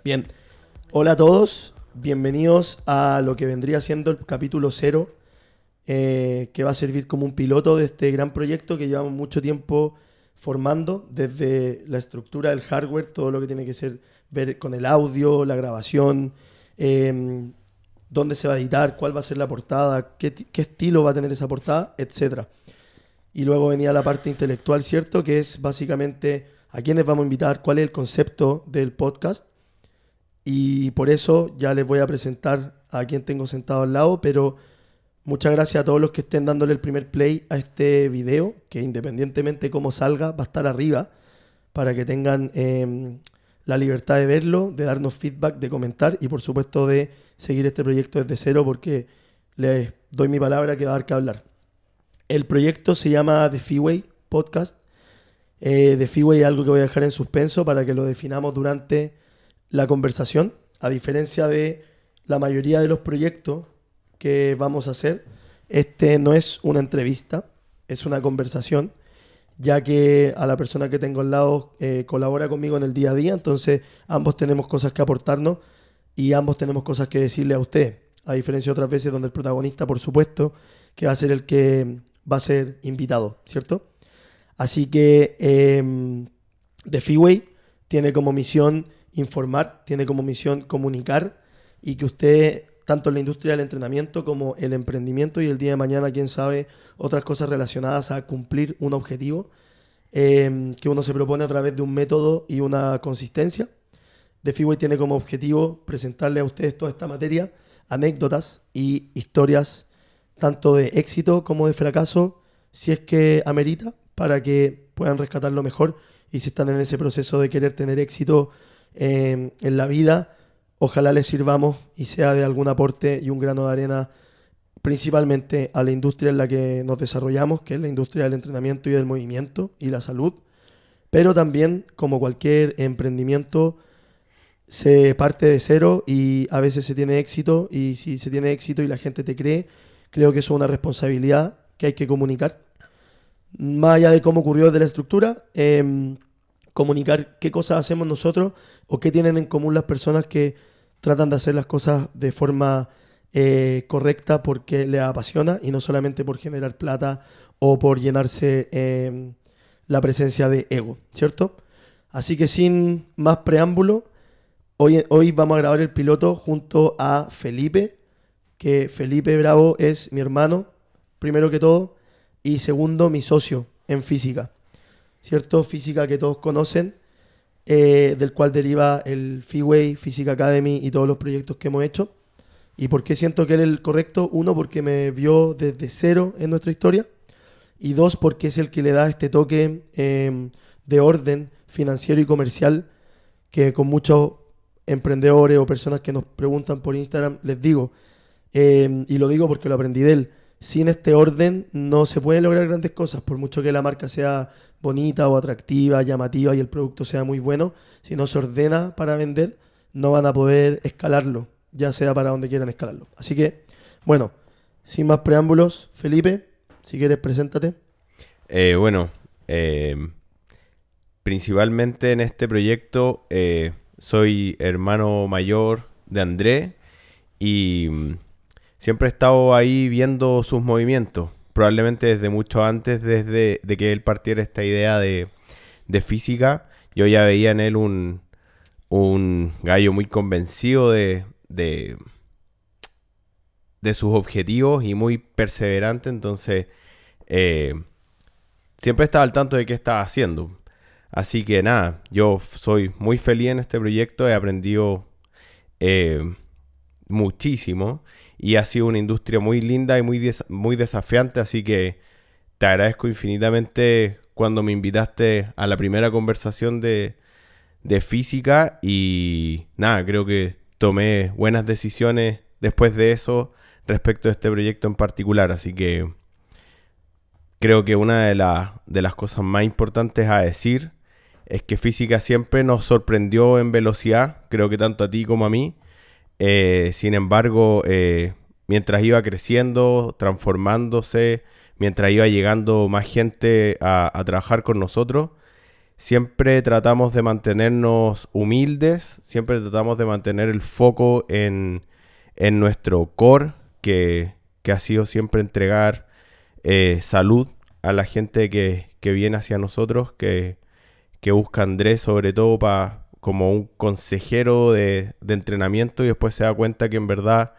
Bien, hola a todos, bienvenidos a lo que vendría siendo el capítulo 0, que va a servir como un piloto de este gran proyecto que llevamos mucho tiempo formando, desde la estructura del hardware, todo lo que tiene que ser ver con el audio, la grabación, eh, dónde se va a editar, cuál va a ser la portada, qué estilo va a tener esa portada, etcétera. Y luego venía la parte intelectual, ¿cierto? Que es básicamente a quiénes vamos a invitar, cuál es el concepto del podcast. Y por eso ya les voy a presentar a quien tengo sentado al lado, pero muchas gracias a todos los que estén dándole el primer play a este video, que independientemente cómo salga, va a estar arriba, para que tengan la libertad de verlo, de darnos feedback, de comentar y por supuesto de seguir este proyecto desde cero, porque les doy mi palabra que va a dar que hablar. El proyecto se llama The Feeway Podcast. The Feeway es algo que voy a dejar en suspenso para que lo definamos durante la conversación, a diferencia de la mayoría de los proyectos que vamos a hacer. Este no es una entrevista, es una conversación, ya que a la persona que tengo al lado colabora conmigo en el día a día, entonces ambos tenemos cosas que aportarnos y ambos tenemos cosas que decirle a usted, a diferencia de otras veces donde el protagonista, por supuesto, que va a ser el que va a ser invitado, ¿cierto? Así que The Feeway tiene como misión informar, tiene como misión comunicar y que usted, tanto en la industria del entrenamiento como el emprendimiento y el día de mañana, quién sabe, otras cosas relacionadas a cumplir un objetivo que uno se propone a través de un método y una consistencia. The Feeway tiene como objetivo presentarle a ustedes toda esta materia, anécdotas y historias tanto de éxito como de fracaso, si es que amerita, para que puedan rescatar lo mejor y si están en ese proceso de querer tener éxito en la vida, ojalá les sirvamos y sea de algún aporte y un grano de arena principalmente a la industria en la que nos desarrollamos, que es la industria del entrenamiento y del movimiento y la salud, pero también como cualquier emprendimiento se parte de cero y a veces se tiene éxito y si se tiene éxito y la gente te cree, creo que eso es una responsabilidad que hay que comunicar. Más allá de cómo ocurrió desde la estructura, comunicar qué cosas hacemos nosotros o qué tienen en común las personas que tratan de hacer las cosas de forma correcta porque les apasiona y no solamente por generar plata o por llenarse la presencia de ego, ¿cierto? Así que sin más preámbulo, hoy vamos a grabar el piloto junto a Felipe, que Felipe Bravo es mi hermano, primero que todo, y segundo, mi socio en física, ¿cierto? Física que todos conocen, del cual deriva el Feeway, Physics Academy y todos los proyectos que hemos hecho. ¿Y por qué siento que él es el correcto? Uno, porque me vio desde cero en nuestra historia. Y dos, porque es el que le da este toque de orden financiero y comercial que con muchos emprendedores o personas que nos preguntan por Instagram les digo, y lo digo porque lo aprendí de él, sin este orden no se pueden lograr grandes cosas, por mucho que la marca sea bonita o atractiva, llamativa y el producto sea muy bueno, si no se ordena para vender, no van a poder escalarlo, ya sea para donde quieran escalarlo. Así que, bueno, sin más preámbulos, Felipe, si quieres, preséntate. Bueno, principalmente en este proyecto soy hermano mayor de André y siempre he estado ahí viendo sus movimientos, probablemente desde mucho antes, desde de que él partiera esta idea de física. Yo ya veía en él un gallo muy convencido de sus objetivos y muy perseverante, entonces siempre estaba al tanto de qué estaba haciendo. Así que nada, yo soy muy feliz en este proyecto, he aprendido muchísimo y ha sido una industria muy linda y muy desafiante, así que te agradezco infinitamente cuando me invitaste a la primera conversación de física y nada, creo que tomé buenas decisiones después de eso respecto a este proyecto en particular, así que creo que una de las cosas más importantes a decir es que física siempre nos sorprendió en velocidad, creo que tanto a ti como a mí. Sin embargo, mientras iba creciendo, transformándose, mientras iba llegando más gente a trabajar con nosotros, siempre tratamos de mantenernos humildes, siempre tratamos de mantener el foco en nuestro core, que ha sido siempre entregar salud a la gente que viene hacia nosotros, que busca a Andrés sobre todo como un consejero de entrenamiento, y después se da cuenta que en verdad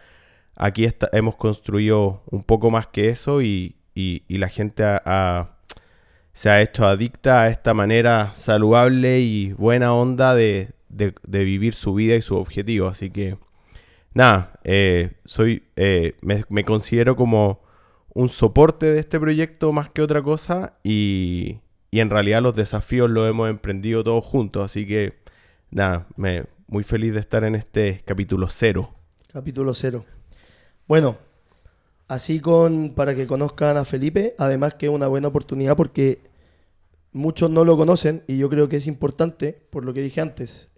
aquí hemos construido un poco más que eso, y la gente se ha hecho adicta a esta manera saludable y buena onda de vivir su vida y su objetivo. Así que nada, me considero como un soporte de este proyecto más que otra cosa, y en realidad los desafíos los hemos emprendido todos juntos, así que nada, muy feliz de estar en este capítulo 0. Capítulo 0. Bueno, así para que conozcan a Felipe, además que es una buena oportunidad porque muchos no lo conocen y yo creo que es importante, por lo que dije antes.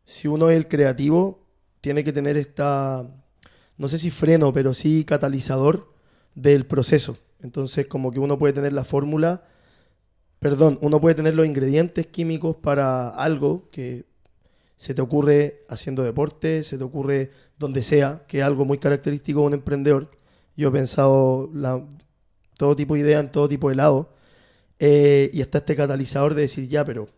Si uno es el creativo, tiene que tener no sé si freno, pero sí catalizador del proceso. Entonces, como que uno puede tener uno puede tener los ingredientes químicos para algo que se te ocurre haciendo deporte, se te ocurre donde sea, que es algo muy característico de un emprendedor. Yo he pensado todo tipo de ideas en todo tipo de lados. Y está este catalizador de decir, ya, pero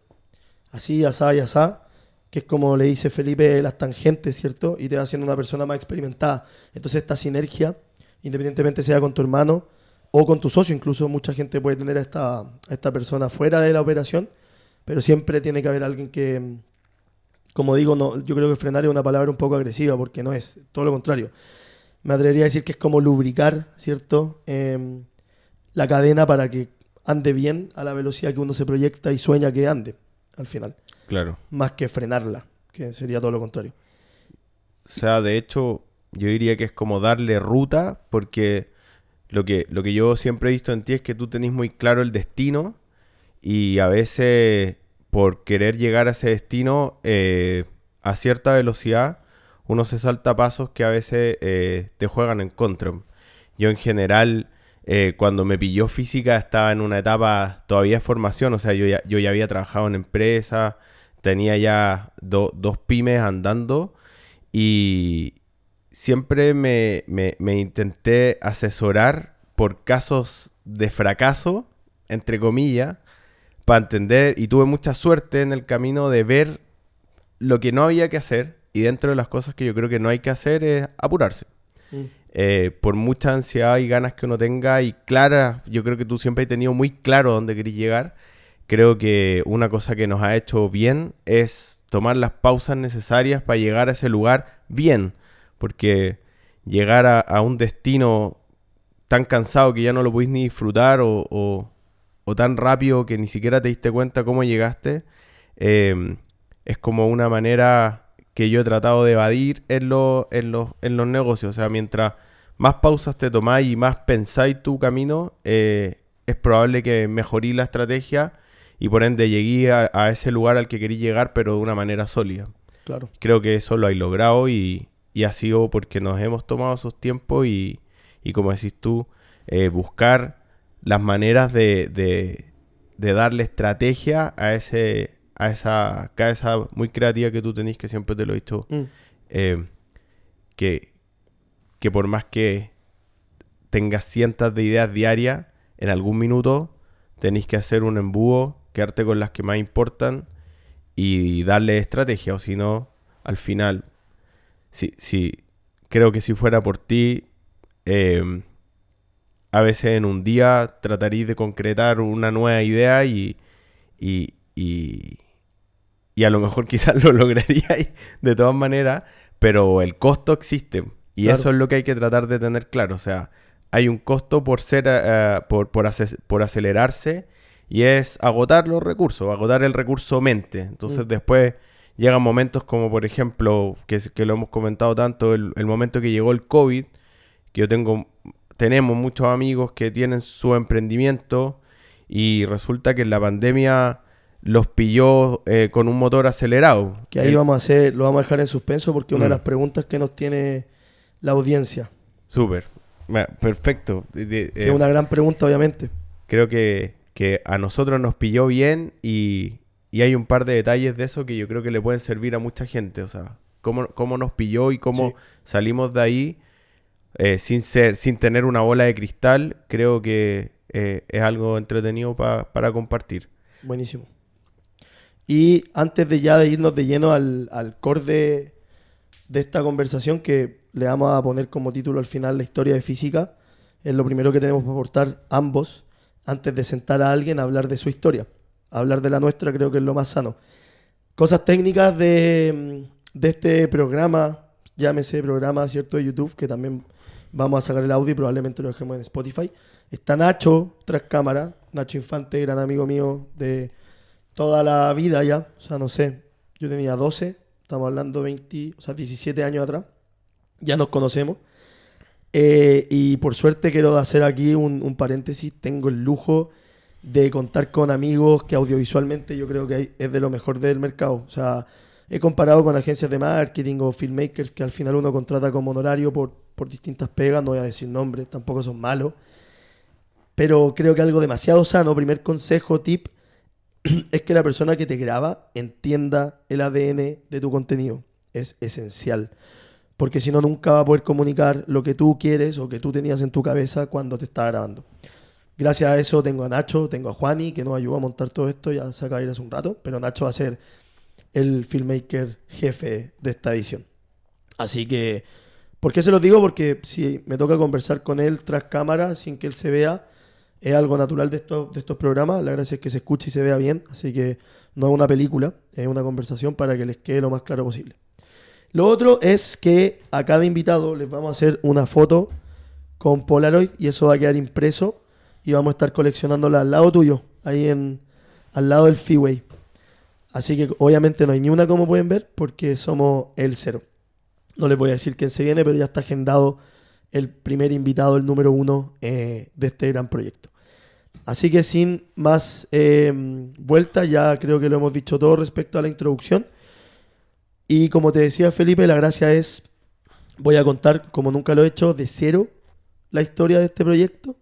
así, asá y asá, que es como le dice Felipe, las tangentes, ¿cierto? Y te va haciendo una persona más experimentada. Entonces esta sinergia, independientemente sea con tu hermano o con tu socio, incluso mucha gente puede tener a esta persona fuera de la operación, pero siempre tiene que haber alguien que, como digo, no, yo creo que frenar es una palabra un poco agresiva, porque no es, todo lo contrario. Me atrevería a decir que es como lubricar, ¿cierto? La cadena para que ande bien a la velocidad que uno se proyecta y sueña que ande, al final. Claro. Más que frenarla, que sería todo lo contrario. O sea, de hecho, yo diría que es como darle ruta, porque lo que yo siempre he visto en ti es que tú tenés muy claro el destino, y a veces por querer llegar a ese destino a cierta velocidad, uno se salta pasos que a veces te juegan en contra. Yo en general, cuando me pilló física, estaba en una etapa todavía de formación. O sea, yo ya había trabajado en empresa, tenía ya dos pymes andando, y siempre me intenté asesorar por casos de fracaso, entre comillas, para entender, y tuve mucha suerte en el camino de ver lo que no había que hacer, y dentro de las cosas que yo creo que no hay que hacer es apurarse. Por mucha ansiedad y ganas que uno tenga, y clara, yo creo que tú siempre has tenido muy claro dónde querés llegar. Creo que una cosa que nos ha hecho bien es tomar las pausas necesarias para llegar a ese lugar bien, porque llegar a un destino tan cansado que ya no lo podís ni disfrutar, o tan rápido que ni siquiera te diste cuenta cómo llegaste, es como una manera que yo he tratado de evadir en los negocios. O sea, mientras más pausas te tomáis y más pensáis tu camino, es probable que mejorís la estrategia y por ende llegué a ese lugar al que querí llegar, pero de una manera sólida. Claro. Creo que eso lo hay logrado, y ha sido porque nos hemos tomado esos tiempos, y como decís tú, buscar las maneras de darle estrategia a esa cabeza muy creativa que tú tenés, que siempre te lo he dicho, que por más que tengas cientos de ideas diarias, en algún minuto tenés que hacer un embudo, quedarte con las que más importan y darle estrategia, o si no, al final, creo que si fuera por ti, a veces en un día trataréis de concretar una nueva idea, y a lo mejor quizás lo lograríais de todas maneras, pero el costo existe, y claro, eso es lo que hay que tratar de tener claro. O sea, hay un costo por por acelerarse, y es agotar los recursos, agotar el recurso mente. Entonces después llegan momentos como, por ejemplo, que lo hemos comentado tanto, el momento que llegó el COVID, que tenemos muchos amigos que tienen su emprendimiento, y resulta que en la pandemia los pilló con un motor acelerado. Que ahí lo vamos a dejar en suspenso, porque una de las preguntas que nos tiene la audiencia. Súper. Perfecto. Es una gran pregunta, obviamente. Creo que que a nosotros nos pilló bien y hay un par de detalles de eso que yo creo que le pueden servir a mucha gente. O sea, cómo nos pilló y cómo Sí, salimos de ahí sin tener una bola de cristal. Creo que es algo entretenido para compartir. buenísimo. Y antes de irnos de lleno al core de esta conversación, que le vamos a poner como título al final la historia de física, es lo primero que tenemos que aportar ambos antes de sentar a alguien a hablar de su historia. Hablar de la nuestra creo que es lo más sano. Cosas técnicas de este programa, llámese programa, ¿cierto? De YouTube, que también vamos a sacar el audio y probablemente lo dejemos en Spotify. Está Nacho, tras cámara, Nacho Infante, gran amigo mío de toda la vida ya. O sea, no sé, yo tenía 12, estamos hablando 20, o sea, 17 años atrás. Ya nos conocemos. Y por suerte quiero hacer aquí un paréntesis. Tengo el lujo de contar con amigos que audiovisualmente yo creo que es de lo mejor del mercado. O sea, he comparado con agencias de marketing o filmmakers que al final uno contrata como honorario por distintas pegas. No voy a decir nombres, tampoco son malos. Pero creo que algo demasiado sano, primer consejo, tip, es que la persona que te graba entienda el ADN de tu contenido. Es esencial. Porque si no, nunca va a poder comunicar lo que tú quieres o que tú tenías en tu cabeza cuando te está grabando. Gracias a eso tengo a Nacho, tengo a Juani, que nos ayudó a montar todo esto, ya se acaba de ir hace un rato, pero Nacho va a ser el filmmaker jefe de esta edición. Así que, ¿por qué se lo digo? Porque si me toca conversar con él tras cámara, sin que él se vea, es algo natural de estos programas. La gracia es que se escuche y se vea bien, así que no es una película, es una conversación para que les quede lo más claro posible. Lo otro es que a cada invitado les vamos a hacer una foto con Polaroid y eso va a quedar impreso y vamos a estar coleccionándola al lado tuyo, al lado del Freeway. Así que obviamente no hay ni una como pueden ver porque somos el cero. No les voy a decir quién se viene, pero ya está agendado el primer invitado, el número uno de este gran proyecto. Así que sin más vuelta, ya creo que lo hemos dicho todo respecto a la introducción. Y como te decía Felipe, la gracia es, voy a contar, como nunca lo he hecho, de cero la historia de este proyecto.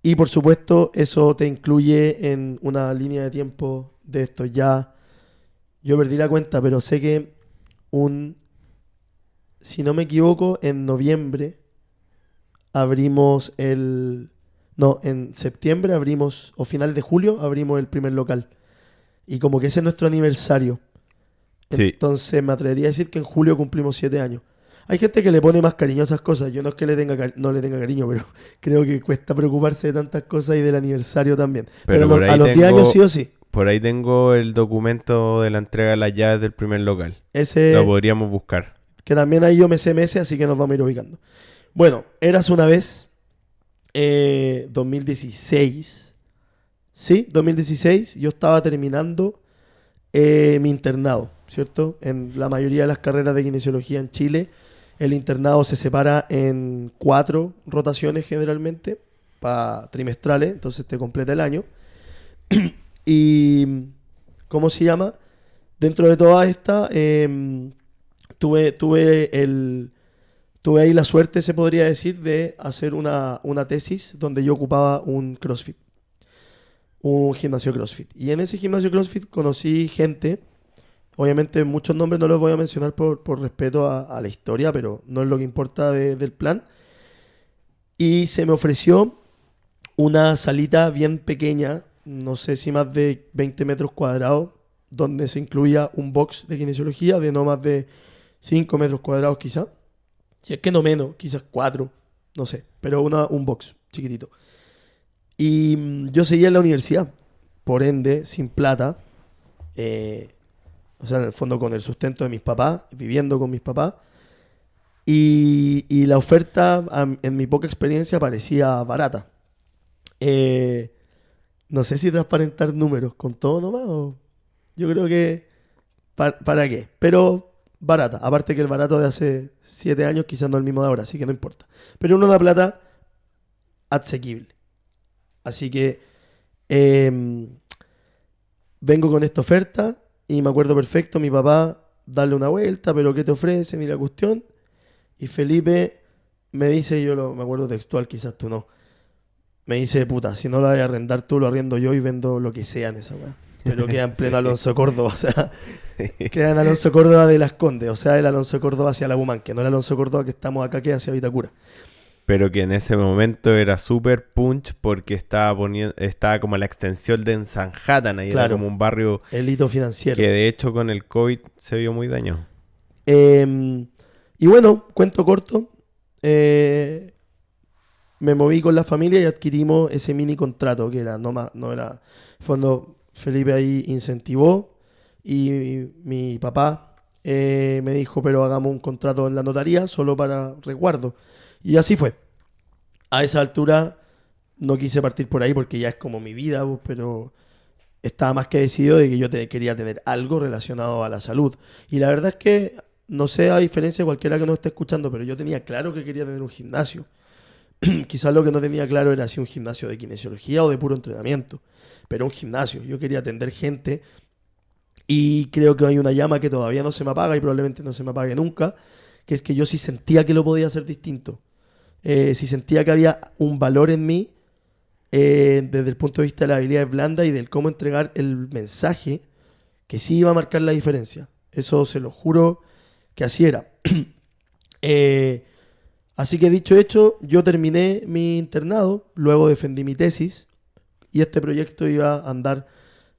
Y por supuesto, eso te incluye en una línea de tiempo de esto. Ya, yo perdí la cuenta, pero sé que si no me equivoco, en noviembre abrimos no, en septiembre abrimos, o finales de julio abrimos el primer local. Y como que ese es nuestro aniversario. Sí, Entonces me atrevería a decir que en julio cumplimos 7 años. Hay gente que le pone más cariño a esas cosas. Yo no es que no le tenga cariño, pero creo que cuesta preocuparse de tantas cosas y del aniversario también. Pero pero por a ahí los 10 años sí o sí. por ahí tengo el documento de la entrega de las llaves del primer local. Lo Ese, podríamos buscar. que también ahí yo me sé meses, así que nos vamos a ir ubicando. Bueno, eras una vez, 2016. Sí, 2016. Yo estaba terminando mi internado, ¿cierto? En la mayoría de las carreras de kinesiología en Chile, el internado se separa en 4 rotaciones generalmente, trimestrales, entonces te completa el año. Y, ¿cómo se llama? Dentro de toda esta, tuve ahí la suerte, se podría decir, de hacer una tesis donde yo ocupaba un gimnasio CrossFit. Y en ese gimnasio CrossFit conocí gente. Obviamente muchos nombres no los voy a mencionar por respeto a la historia, pero no es lo que importa del plan. Y se me ofreció una salita bien pequeña, no sé si más de 20 metros cuadrados, donde se incluía un box de kinesiología de no más de 5 metros cuadrados quizá. Si es que no menos, quizás 4, no sé, pero un box chiquitito. Y yo seguía en la universidad, por ende, sin plata, eh, o sea, en el fondo con el sustento de mis papás, viviendo con mis papás. Y la oferta, en mi poca experiencia, parecía barata. Eh, no sé si transparentar números con todo nomás o... Yo creo que... ¿Para qué? Pero barata. Aparte que el barato de hace 7 años quizás no es el mismo de ahora, así que no importa. Pero una plata asequible. Así que vengo con esta oferta y me acuerdo perfecto, mi papá, darle una vuelta, pero ¿qué te ofrecen? Y la cuestión. Y Felipe me dice, me acuerdo textual, quizás tú no. me dice, puta, si no lo vas a arrendar tú, lo arriendo yo y vendo lo que sea en esa weá. Pero queda en pleno Alonso Córdoba, o sea, queda en Alonso Córdoba de Las Condes, o sea, el Alonso Córdoba hacia la Bumán, que no el Alonso Córdoba que estamos acá, que hacia Vitacura. Pero que en ese momento era súper punch porque estaba como la extensión de Sanhattan, ahí Claro. era como un barrio El hito financiero. que de hecho con el COVID se vio muy dañado. Y bueno, cuento corto, me moví con la familia y adquirimos ese mini contrato que era, no era, fondo Felipe ahí incentivó y mi papá me dijo, pero hagamos un contrato en la notaría solo para resguardo. Y así fue. A esa altura no quise partir por ahí porque ya es como mi vida, pues, pero estaba más que decidido de que yo quería tener algo relacionado a la salud. Y la verdad es que, no sé, a diferencia de cualquiera que nos esté escuchando, pero yo tenía claro que quería tener un gimnasio. Quizás lo que no tenía claro era si un gimnasio de kinesiología o de puro entrenamiento. Pero un gimnasio. Yo quería atender gente y creo que hay una llama que todavía no se me apaga y probablemente no se me apague nunca, que es que yo sí sentía que lo podía hacer distinto. Si sentía que había un valor en mí desde el punto de vista de la habilidad blanda y del cómo entregar el mensaje que sí iba a marcar la diferencia. Eso se lo juro que así era. Así que dicho hecho, yo terminé mi internado, luego defendí mi tesis y este proyecto iba a andar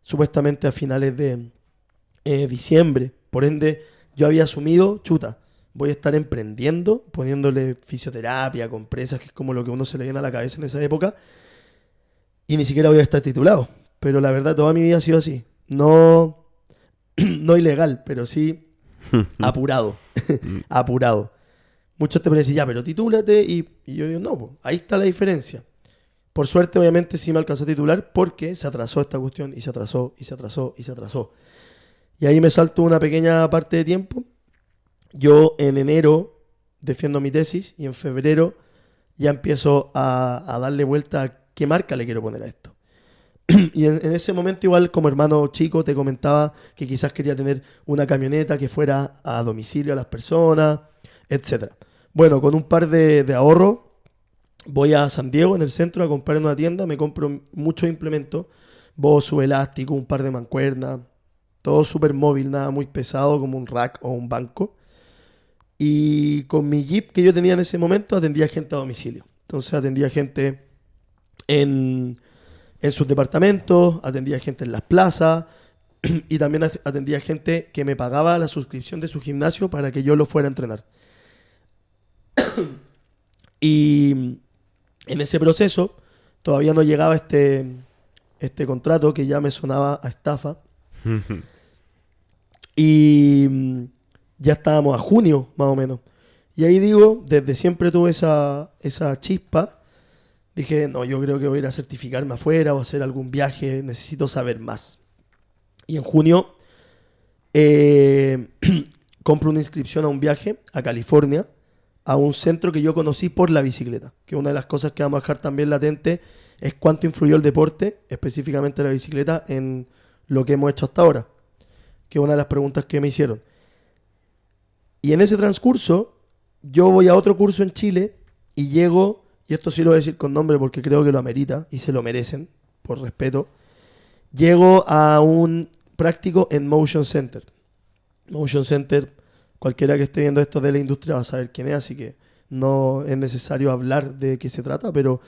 supuestamente a finales de diciembre. Por ende, yo había asumido, chuta, voy a estar emprendiendo, poniéndole fisioterapia, compresas, que es como lo que uno se le viene a la cabeza en esa época, y ni siquiera voy a estar titulado. Pero la verdad, toda mi vida ha sido así. No, no ilegal, pero sí apurado. Apurado. Muchos te pueden decir, ya, pero titúlate, y yo digo, no, pues, ahí está la diferencia. Por suerte, obviamente, sí me alcanzé a titular porque se atrasó esta cuestión, y se atrasó, y se atrasó, y se atrasó. Y ahí me salto una pequeña parte de tiempo. Yo en enero defiendo mi tesis y en febrero ya empiezo a darle vuelta a qué marca le quiero poner a esto. Y en ese momento igual como hermano chico te comentaba que quizás quería tener una camioneta que fuera a domicilio a las personas, etcétera. Bueno, con un par de ahorros voy a San Diego, en el centro, a comprar en una tienda, me compro muchos implementos, bozo, elástico, un par de mancuernas, todo súper móvil, nada muy pesado como un rack o un banco. Y con mi Jeep que yo tenía en ese momento atendía gente a domicilio. Entonces atendía gente en, en sus departamentos, atendía gente en las plazas y también atendía gente que me pagaba la suscripción de su gimnasio para que yo lo fuera a entrenar. Y en ese proceso todavía no llegaba este contrato que ya me sonaba a estafa. Y ya estábamos a junio, más o menos. Y ahí digo, desde siempre tuve esa chispa. Dije, no, yo creo que voy a ir a certificarme afuera o a hacer algún viaje. Necesito saber más. Y en junio compro una inscripción a un viaje a California, a un centro que yo conocí por la bicicleta. Que una de las cosas que vamos a dejar también latente es cuánto influyó el deporte, específicamente la bicicleta, en lo que hemos hecho hasta ahora. Que es una de las preguntas que me hicieron. Y en ese transcurso, yo voy a otro curso en Chile y llego, y esto sí lo voy a decir con nombre porque creo que lo amerita y se lo merecen, por respeto. Llego a un práctico en Motion Center. Motion Center, cualquiera que esté viendo esto de la industria va a saber quién es, así que no es necesario hablar de qué se trata, pero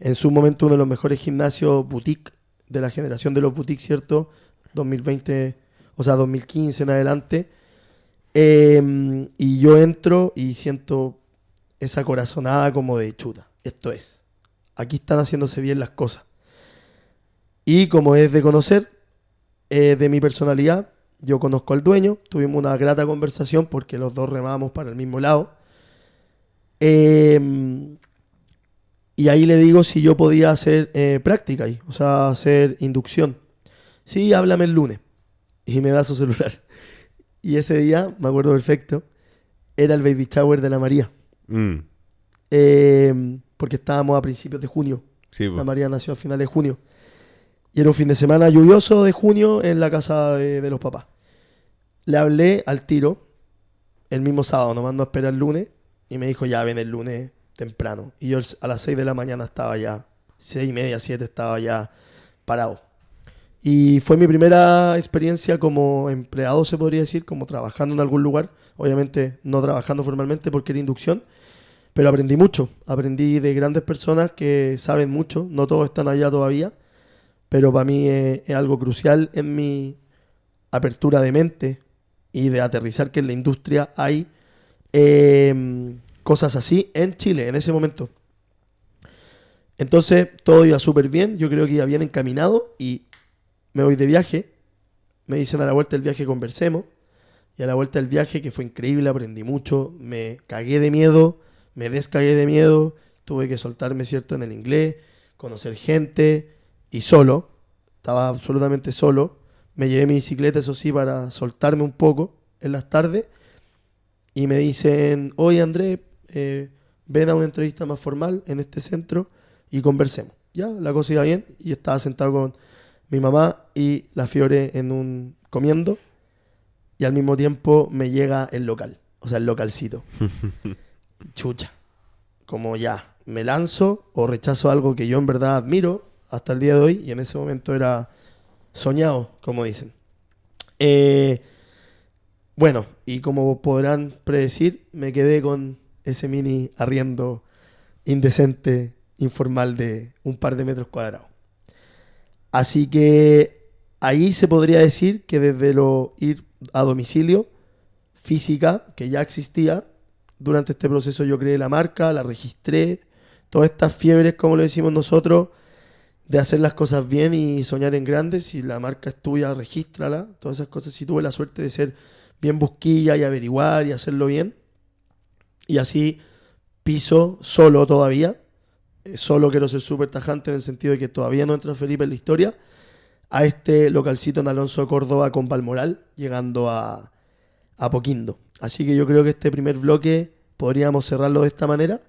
en su momento uno de los mejores gimnasios boutique de la generación de los boutiques, ¿cierto? 2020, o sea, 2015 en adelante. Y yo entro y siento esa corazonada como de chuta. Esto es. Aquí están haciéndose bien las cosas. Y como es de conocer, de mi personalidad, yo conozco al dueño. Tuvimos una grata conversación porque los dos remábamos para el mismo lado. Y ahí le digo si yo podía hacer práctica ahí, o sea, hacer inducción. Sí, háblame el lunes. Y me da su celular. Y ese día, me acuerdo perfecto, era el baby shower de la María. Porque estábamos a principios de junio. Sí, La María nació a finales de junio. Y era un fin de semana lluvioso de junio en la casa de los papás. Le hablé al tiro el mismo sábado, no mando a esperar el lunes. Y me dijo, ya ven el lunes temprano. Y yo a las 6 de la mañana estaba ya 6:30, 7 estaba ya parado. Y fue mi primera experiencia como empleado, se podría decir, como trabajando en algún lugar. Obviamente no trabajando formalmente porque era inducción, pero aprendí mucho. Aprendí de grandes personas que saben mucho. No todos están allá todavía, pero para mí es algo crucial en mi apertura de mente y de aterrizar que en la industria hay cosas así en Chile en ese momento. Entonces todo iba súper bien, yo creo que iba bien encaminado y me voy de viaje. Me dicen a la vuelta del viaje conversemos. Y a la vuelta del viaje, que fue increíble, aprendí mucho, me cagué de miedo, me descagué de miedo, tuve que soltarme, ¿cierto?, en el inglés, conocer gente y solo, estaba absolutamente solo. Me llevé mi bicicleta, eso sí, para soltarme un poco en las tardes. Y me dicen, oye Andrés, ven a una entrevista más formal en este centro y conversemos. Ya, la cosa iba bien y estaba sentado con mi mamá y la Fiore comiendo. Y al mismo tiempo me llega el local, o sea, el localcito. Chucha. Como ya, me lanzo o rechazo algo que yo en verdad admiro hasta el día de hoy y en ese momento era soñado, como dicen. Bueno, y como podrán predecir, me quedé con ese mini arriendo indecente, informal de un par de metros cuadrados. Así que ahí se podría decir que desde lo ir a domicilio, física, que ya existía, durante este proceso yo creé la marca, la registré, todas estas fiebres, como lo decimos nosotros, de hacer las cosas bien y soñar en grande. Si la marca es tuya, regístrala, todas esas cosas. Si tuve la suerte de ser bien busquilla y averiguar y hacerlo bien. Y así piso solo todavía. Solo quiero ser súper tajante en el sentido de que todavía no entra Felipe en la historia. A este localcito en Alonso Córdoba con Balmoral, llegando a Apoquindo. Así que yo creo que este primer bloque podríamos cerrarlo de esta manera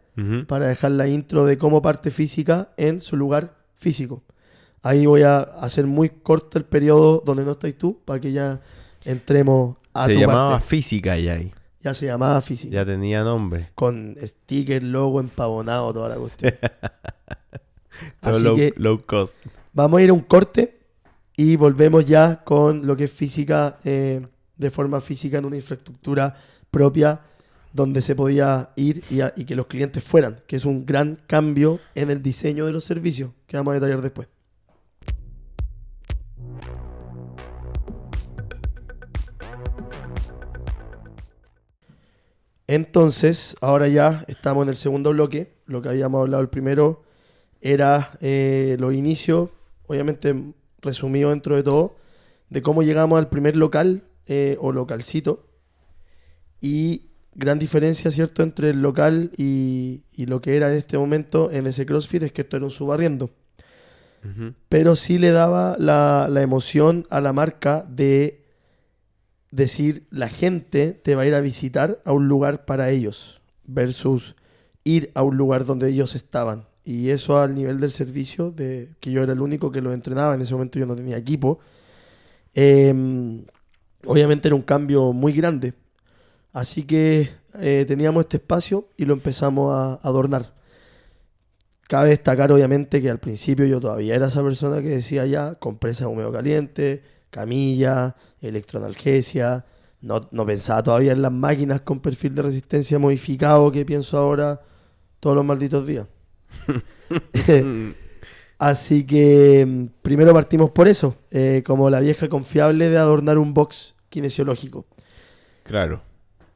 para dejar la intro de cómo parte física en su lugar físico. Ahí voy a hacer muy corto el periodo donde no estáis tú para que ya entremos a tu Se llamaba parte. Física ya ahí. Ya se llamaba física. Ya tenía nombre. Con sticker, logo, empavonado, toda la cuestión. Todo Así que low cost. vamos a ir a un corte y volvemos ya con lo que es física, de forma física en una infraestructura propia donde se podía ir y que los clientes fueran, que es un gran cambio en el diseño de los servicios que vamos a detallar después. Entonces, ahora ya estamos en el segundo bloque. Lo que habíamos hablado el primero era los inicios, obviamente resumido dentro de todo, de cómo llegamos al primer local o localcito. Y gran diferencia, ¿cierto?, entre el local y lo que era en este momento en ese CrossFit es que esto era un subarriendo. Pero sí le daba la emoción a la marca de decir, la gente te va a ir a visitar a un lugar para ellos versus ir a un lugar donde ellos estaban. Y eso al nivel del servicio, de que yo era el único que los entrenaba, en ese momento yo no tenía equipo, obviamente era un cambio muy grande. Así que teníamos este espacio y lo empezamos a adornar. Cabe destacar obviamente que al principio yo todavía era esa persona que decía ya, compresa húmedo caliente, camilla, electroanalgesia. No pensaba todavía en las máquinas con perfil de resistencia modificado que pienso ahora todos los malditos días. Así que primero partimos por eso, como la vieja confiable de adornar un box kinesiológico. Claro.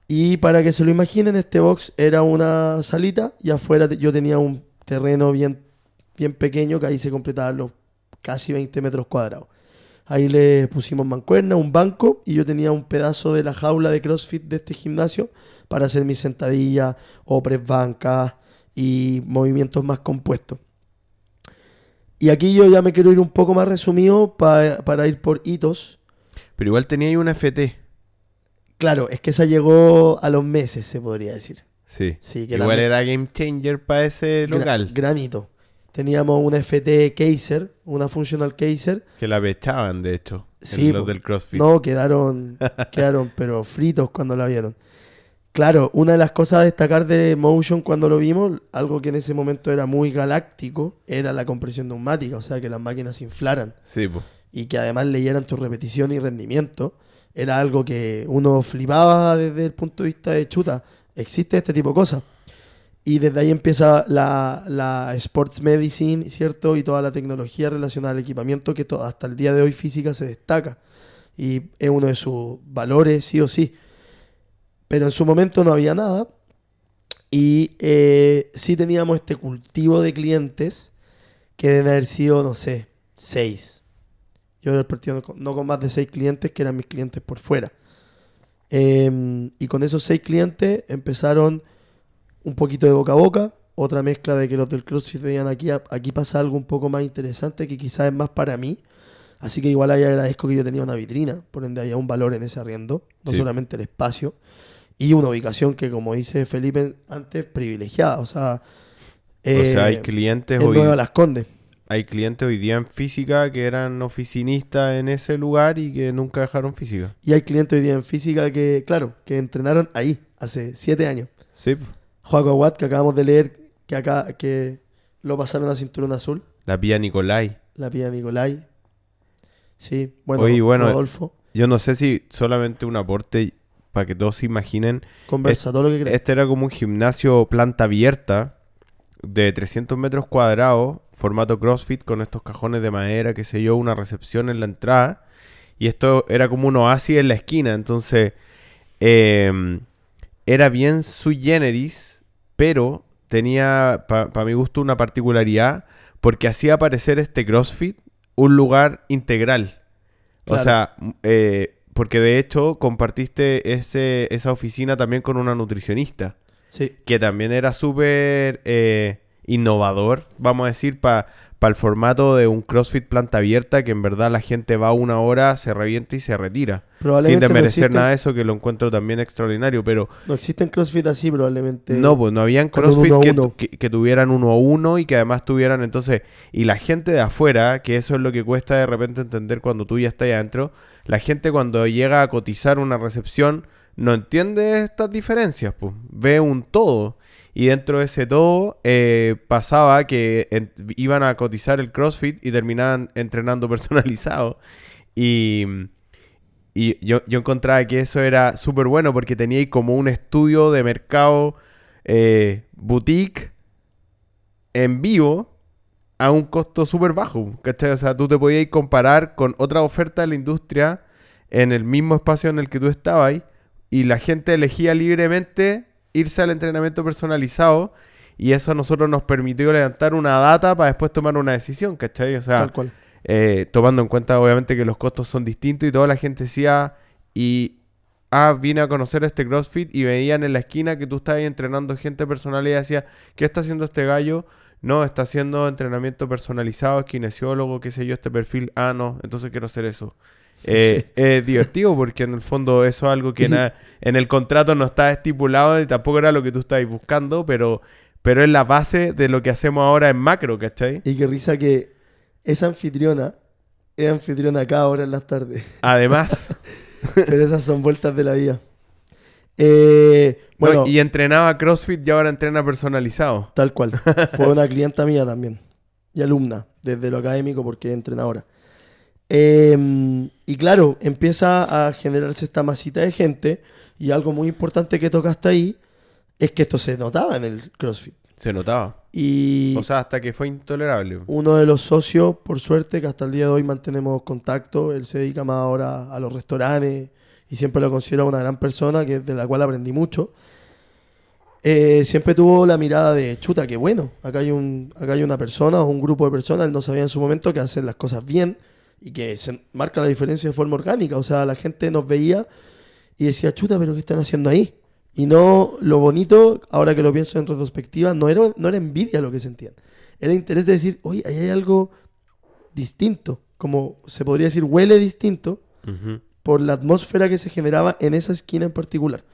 Y para que se lo imaginen, este box era una salita y afuera yo tenía un terreno bien, bien pequeño que ahí se completaban los casi 20 metros cuadrados. Ahí le pusimos mancuerna, un banco y yo tenía un pedazo de la jaula de CrossFit de este gimnasio para hacer mis sentadillas o press bancas y movimientos más compuestos. Y aquí yo ya me quiero ir un poco más resumido para ir por hitos. Pero igual tenía ahí una FT. Claro, es que esa llegó a los meses, se podría decir. Sí. Sí, que Igual también era game changer para ese local. Granito. Teníamos una FT Kaiser, una Functional Kaiser. Que la pechaban, de hecho. Sí, los del CrossFit. No, quedaron pero fritos cuando la vieron. Claro, una de las cosas a destacar de Motion cuando lo vimos, algo que en ese momento era muy galáctico, era la compresión neumática, o sea, que las máquinas se inflaran Sí, pues. y que además leyeran tu repetición y rendimiento. Era algo que uno flipaba desde el punto de vista de chuta. Existe este tipo de cosas. Y desde ahí empieza la Sports Medicine, ¿cierto? Y toda la tecnología relacionada al equipamiento que hasta el día de hoy física se destaca. Y es uno de sus valores, sí o sí. Pero en su momento no había nada. Y sí teníamos este cultivo de clientes que deben haber sido, no sé, 6. Yo era el partido no con más de 6 clientes que eran mis clientes por fuera. Y con esos 6 clientes empezaron un poquito de boca a boca, otra mezcla de que los del CrossFit veían aquí pasa algo un poco más interesante que quizás es más para mí. Así que igual ahí agradezco que yo tenía una vitrina, por ende había un valor en ese arriendo, no Sí. solamente el espacio, y una ubicación que, como dice Felipe antes, privilegiada. O sea, O sea, hay clientes en Nueva Las Condes. hay clientes hoy día en física que eran oficinistas en ese lugar y que nunca dejaron física. Y hay clientes hoy día en física que, claro, que entrenaron ahí, hace 7 años. Sí, Joaco Aguad, que acabamos de leer que lo pasaron a cinturón azul. la Pía Nicolai. La pía Nicolai. Sí, bueno, Oye, bueno, Rodolfo. yo no sé si solamente un aporte para que todos se imaginen. Conversa todo lo que crees. Este era como un gimnasio planta abierta de 300 metros cuadrados, formato CrossFit con estos cajones de madera, qué sé yo, una recepción en la entrada. Y esto era como un oasis en la esquina. Entonces, era bien sui generis, pero tenía, para mi gusto, una particularidad porque hacía parecer este CrossFit un lugar integral. Claro. O sea, porque de hecho compartiste esa oficina también con una nutricionista, Sí, que también era súper innovador, vamos a decir, para el formato de un CrossFit planta abierta, que en verdad la gente va 1 hora, se revienta y se retira. Sin probablemente desmerecer nada de eso, que lo encuentro también extraordinario, pero no existen CrossFit así, probablemente. no, pues no habían con un CrossFit 1 a que, 1. que tuvieran 1 a 1 y que además tuvieran entonces... Y la gente de afuera, que eso es lo que cuesta de repente entender cuando tú ya estás adentro, la gente cuando llega a cotizar una recepción no entiende estas diferencias, pues ve un todo. Y dentro de ese todo pasaba que iban a cotizar el CrossFit y terminaban entrenando personalizado. Y... Y yo encontraba que eso era súper bueno porque tenía ahí como un estudio de mercado boutique en vivo a un costo súper bajo, ¿cachai? O sea, tú te podías comparar con otra oferta de la industria en el mismo espacio en el que tú estabas y la gente elegía libremente irse al entrenamiento personalizado y eso a nosotros nos permitió levantar una data para después tomar una decisión, ¿cachai? O sea... Tal cual. tomando en cuenta obviamente que los costos son distintos y toda la gente decía vine a conocer este CrossFit y veían en la esquina que tú estabas entrenando gente personal y decía, ¿qué está haciendo este gallo? No, está haciendo entrenamiento personalizado, es kinesiólogo, qué sé yo, este perfil, no, entonces quiero hacer eso. Sí. Es divertido porque en el fondo eso es algo que en el contrato no está estipulado y tampoco era lo que tú estabas buscando, pero es la base de lo que hacemos ahora en macro, ¿cachai? Y qué risa que esa anfitriona es anfitriona cada hora en las tardes. Además... Pero esas son vueltas de la vida. Bueno, No, y entrenaba CrossFit y ahora entrena personalizado. tal cual. Fue una clienta mía también. Y alumna, desde lo académico, porque es entrenadora. Y claro, empieza a generarse esta masita de gente. Y algo muy importante que tocaste ahí es que esto se notaba en el CrossFit. Se notaba. Y O sea, hasta que fue intolerable. uno de los socios, por suerte, que hasta el día de hoy mantenemos contacto, él se dedica más ahora a los restaurantes y siempre lo considero una gran persona de la cual aprendí mucho. Siempre tuvo la mirada de chuta, que bueno, acá hay una persona o un grupo de personas, él no sabía en su momento que hacen las cosas bien y que se marca la diferencia de forma orgánica. O sea, la gente nos veía y decía, chuta, pero ¿qué están haciendo ahí? Y no, lo bonito, ahora que lo pienso en retrospectiva, no era envidia lo que sentían. Era interés de decir, oye, ahí hay algo distinto. Como se podría decir, huele distinto Ujú. por la atmósfera que se generaba en esa esquina en particular.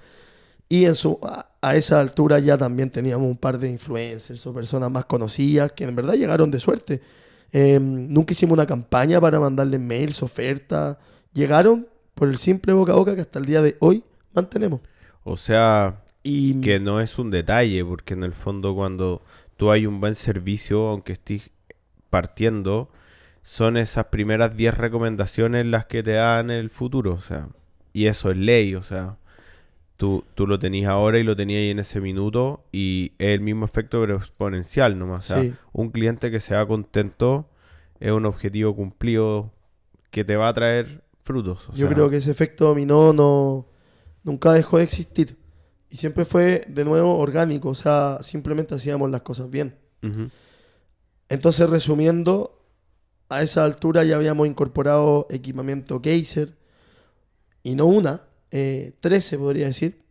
Y a esa altura ya también teníamos un par de influencers o personas más conocidas que en verdad llegaron de suerte. Nunca hicimos una campaña para mandarles mails, ofertas. Llegaron por el simple boca a boca que hasta el día de hoy mantenemos. O sea, Y Que no es un detalle, porque en el fondo cuando tú hay un buen servicio, aunque estés partiendo, son esas primeras 10 recomendaciones las que te dan el futuro, o sea, y eso es ley, o sea, tú lo tenías ahora y lo tenías ahí en ese minuto y es el mismo efecto pero exponencial nomás, o sea, sí, un cliente que se va contento es un objetivo cumplido que te va a traer frutos, o yo sea, creo que ese efecto dominó nunca dejó de existir. Y siempre fue, de nuevo, orgánico, o sea, simplemente hacíamos las cosas bien. ujú, Entonces, resumiendo, a esa altura ya habíamos incorporado equipamiento Kaiser, y no una, 13 podría decir.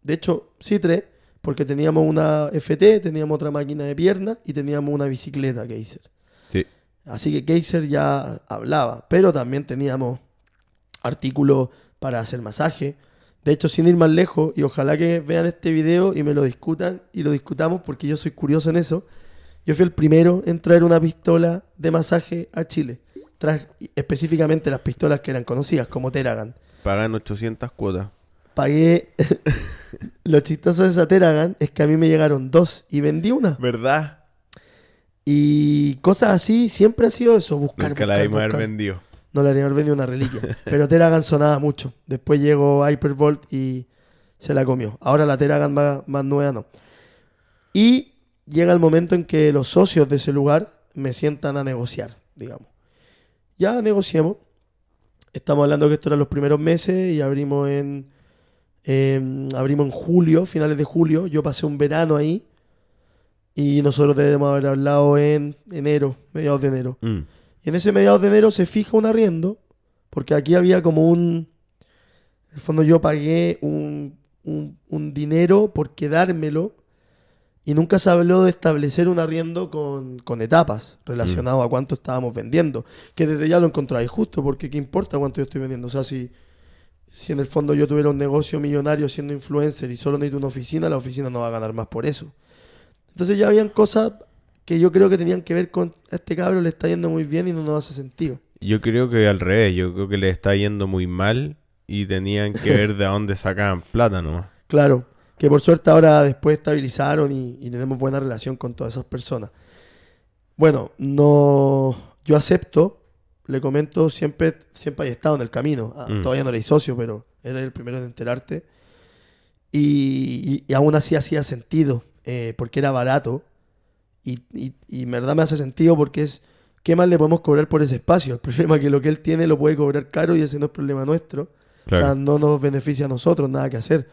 De hecho, sí 3, porque teníamos una FT, teníamos otra máquina de pierna y teníamos una bicicleta Kaiser. sí, Así que Kaiser ya hablaba, pero también teníamos artículos para hacer masaje. De hecho, sin ir más lejos, y ojalá que vean este video y me lo discutan y lo discutamos porque yo soy curioso en eso. Yo fui el primero en traer una pistola de masaje a Chile. Específicamente las pistolas que eran conocidas como Teragan. pagan 800 cuotas, Pagué. Lo chistoso de esa Teragan es que a mí me llegaron 2 y vendí una. ¿verdad? Y cosas así, siempre ha sido eso, buscar, Nunca la buscar, debimos haber buscar. vendido. No le haría haber vendido una reliquia. Pero Teragan sonaba mucho. Después llegó Hypervolt y se la comió. Ahora la Teragan más nueva no. Y llega el momento en que los socios de ese lugar me sientan a negociar, digamos. Ya negociemos. Estamos hablando que esto era los primeros meses y abrimos en julio, finales de julio. Yo pasé un verano ahí y nosotros debemos haber hablado en enero, mediados de enero. Mm, Y en ese mediados de enero se fija un arriendo, porque aquí había como en el fondo yo pagué un dinero por quedármelo y nunca se habló de establecer un arriendo con etapas relacionado a cuánto estábamos vendiendo, que desde ya lo encontráis justo, porque ¿qué importa cuánto yo estoy vendiendo? O sea, si en el fondo yo tuviera un negocio millonario siendo influencer y solo necesito una oficina, la oficina no va a ganar más por eso. Entonces ya habían cosas que yo creo que tenían que ver con a este cabro le está yendo muy bien y no nos hace sentido. Yo creo que al revés, yo creo que le está yendo muy mal y tenían que ver de dónde sacaban plata nomás. Claro, que por suerte ahora después estabilizaron y tenemos buena relación con todas esas personas. Bueno, no, yo acepto, le comento, siempre hay estado en el camino. Todavía no eres socio, pero eres el primero en enterarte. Y aún así hacía sentido, porque era barato. Y en verdad me hace sentido porque ¿qué más le podemos cobrar por ese espacio? El problema es que lo que él tiene lo puede cobrar caro y ese no es problema nuestro. Claro. O sea, no nos beneficia a nosotros, nada que hacer.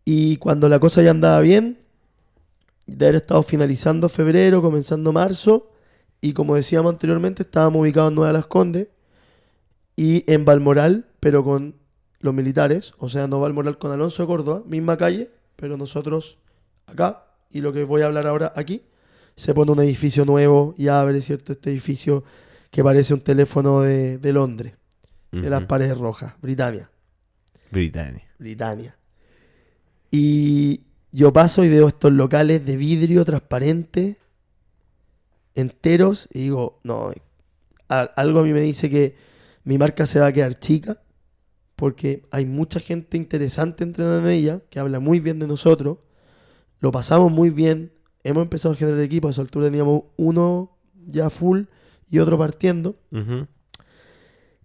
Y cuando la cosa ya andaba bien, de haber estado finalizando febrero, comenzando marzo, y como decíamos anteriormente, estábamos ubicados en Nueva Las Condes y en Balmoral, pero con los militares, o sea, no Balmoral con Alonso de Córdoba, misma calle, pero nosotros acá, y lo que voy a hablar ahora aquí, se pone un edificio nuevo y abre, ¿cierto? Este edificio que parece un teléfono de Londres, de las Ujú. paredes rojas, Britannia. Britannia. Y yo paso y veo estos locales de vidrio transparente, enteros, y digo, no, algo a mí me dice que mi marca se va a quedar chica, porque hay mucha gente interesante entrenando en ella, que habla muy bien de nosotros, lo pasamos muy bien, hemos empezado a generar equipo, a esa altura teníamos uno ya full y otro partiendo Ujú.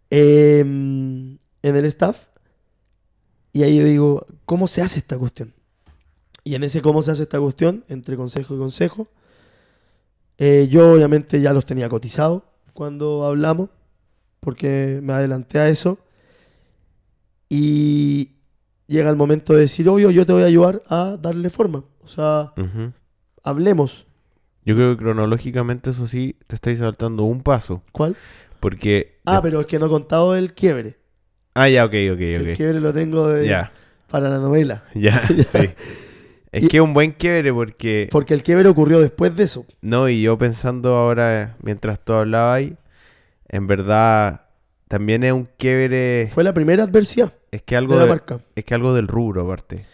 en el staff, y ahí yo digo, ¿cómo se hace esta cuestión? Y en ese cómo se hace esta cuestión, entre consejo y consejo, yo obviamente ya los tenía cotizados cuando hablamos, porque me adelanté a eso. Y llega el momento de decir, obvio, yo te voy a ayudar a darle forma. O sea, Ujú. hablemos. Yo creo que cronológicamente, eso sí, te estáis saltando un paso. ¿Cuál? Porque... Pero es que no he contado el quiebre. ya, ok. El quiebre lo tengo Ya, para la novela. ya, Ya. sí. Es que es un buen quiebre porque... Porque el quiebre ocurrió después de eso. No, y yo pensando ahora, mientras tú hablabas ahí, en verdad, también es un quiebre... Fue la primera adversidad Es que de algo la de- marca. es que algo del rubro, aparte.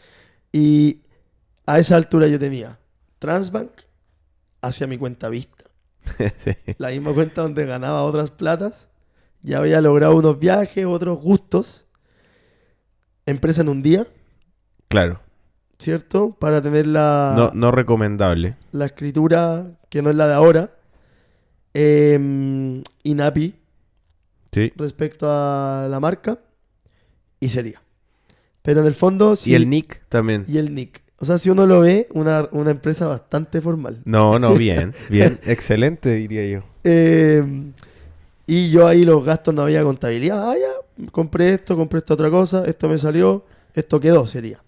Y a esa altura yo tenía Transbank hacia mi cuenta Vista. Sí, La misma cuenta donde ganaba otras platas. Ya había logrado unos viajes, otros gustos. Empresa en un día. claro. ¿cierto? Para tener No recomendable. la escritura que no es la de ahora. INAPI Sí. respecto a la marca. Y sería. Pero en el fondo, sí. Y el nick también. Y el NIC. O sea, si uno lo ve, una empresa bastante formal. No, bien. Excelente, diría yo. Y yo ahí los gastos no había contabilidad. Compré esta otra cosa, esto me salió, esto quedó, sería.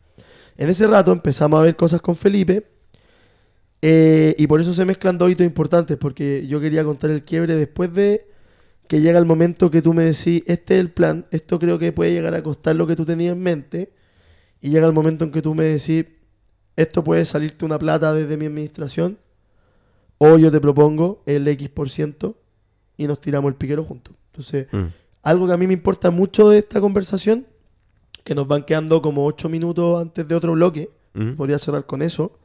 En ese rato empezamos a ver cosas con Felipe. Y por eso se mezclan dos hitos importantes, porque yo quería contar el quiebre después de que llega el momento que tú me decís, este es el plan, esto creo que puede llegar a costar lo que tú tenías en mente. Y llega el momento en que tú me decís, esto puede salirte una plata desde mi administración, o yo te propongo el X% y nos tiramos el piquero juntos. Entonces, algo que a mí me importa mucho de esta conversación, que nos van quedando como 8 minutos antes de otro bloque, podría cerrar con eso,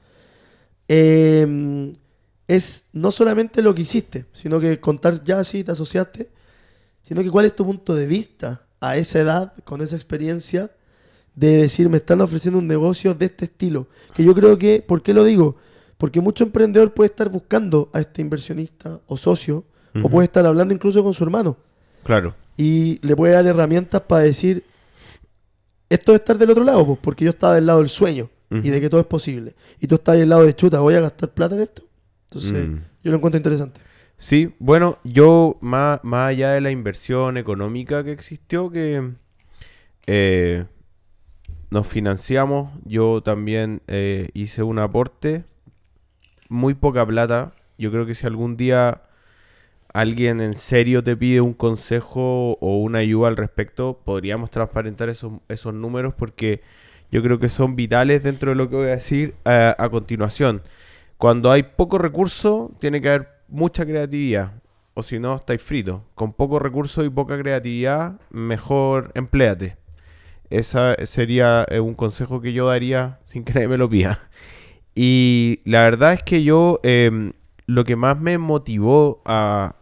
es no solamente lo que hiciste, sino que contar ya si te asociaste, sino que cuál es tu punto de vista a esa edad, con esa experiencia, de decir, me están ofreciendo un negocio de este estilo. Que yo creo que, ¿por qué lo digo? Porque mucho emprendedor puede estar buscando a este inversionista o socio, o puede estar hablando incluso con su hermano. Claro. Y le puede dar herramientas para decir, esto es estar del otro lado, pues, porque yo estaba del lado del sueño y de que todo es posible. Y tú estás del lado de chuta, ¿voy a gastar plata en esto? Entonces, yo lo encuentro interesante. Sí, bueno, yo más allá de la inversión económica que existió, que nos financiamos, yo también hice un aporte, muy poca plata. Yo creo que si algún día alguien en serio te pide un consejo o una ayuda al respecto, podríamos transparentar esos números, porque yo creo que son vitales dentro de lo que voy a decir a continuación. Cuando hay poco recurso, tiene que haber mucha creatividad, o si no, estáis fritos. Con poco recurso y poca creatividad, mejor empléate. Ese sería un consejo que yo daría sin que nadie me lo pida. Y la verdad es que yo, lo que más me motivó a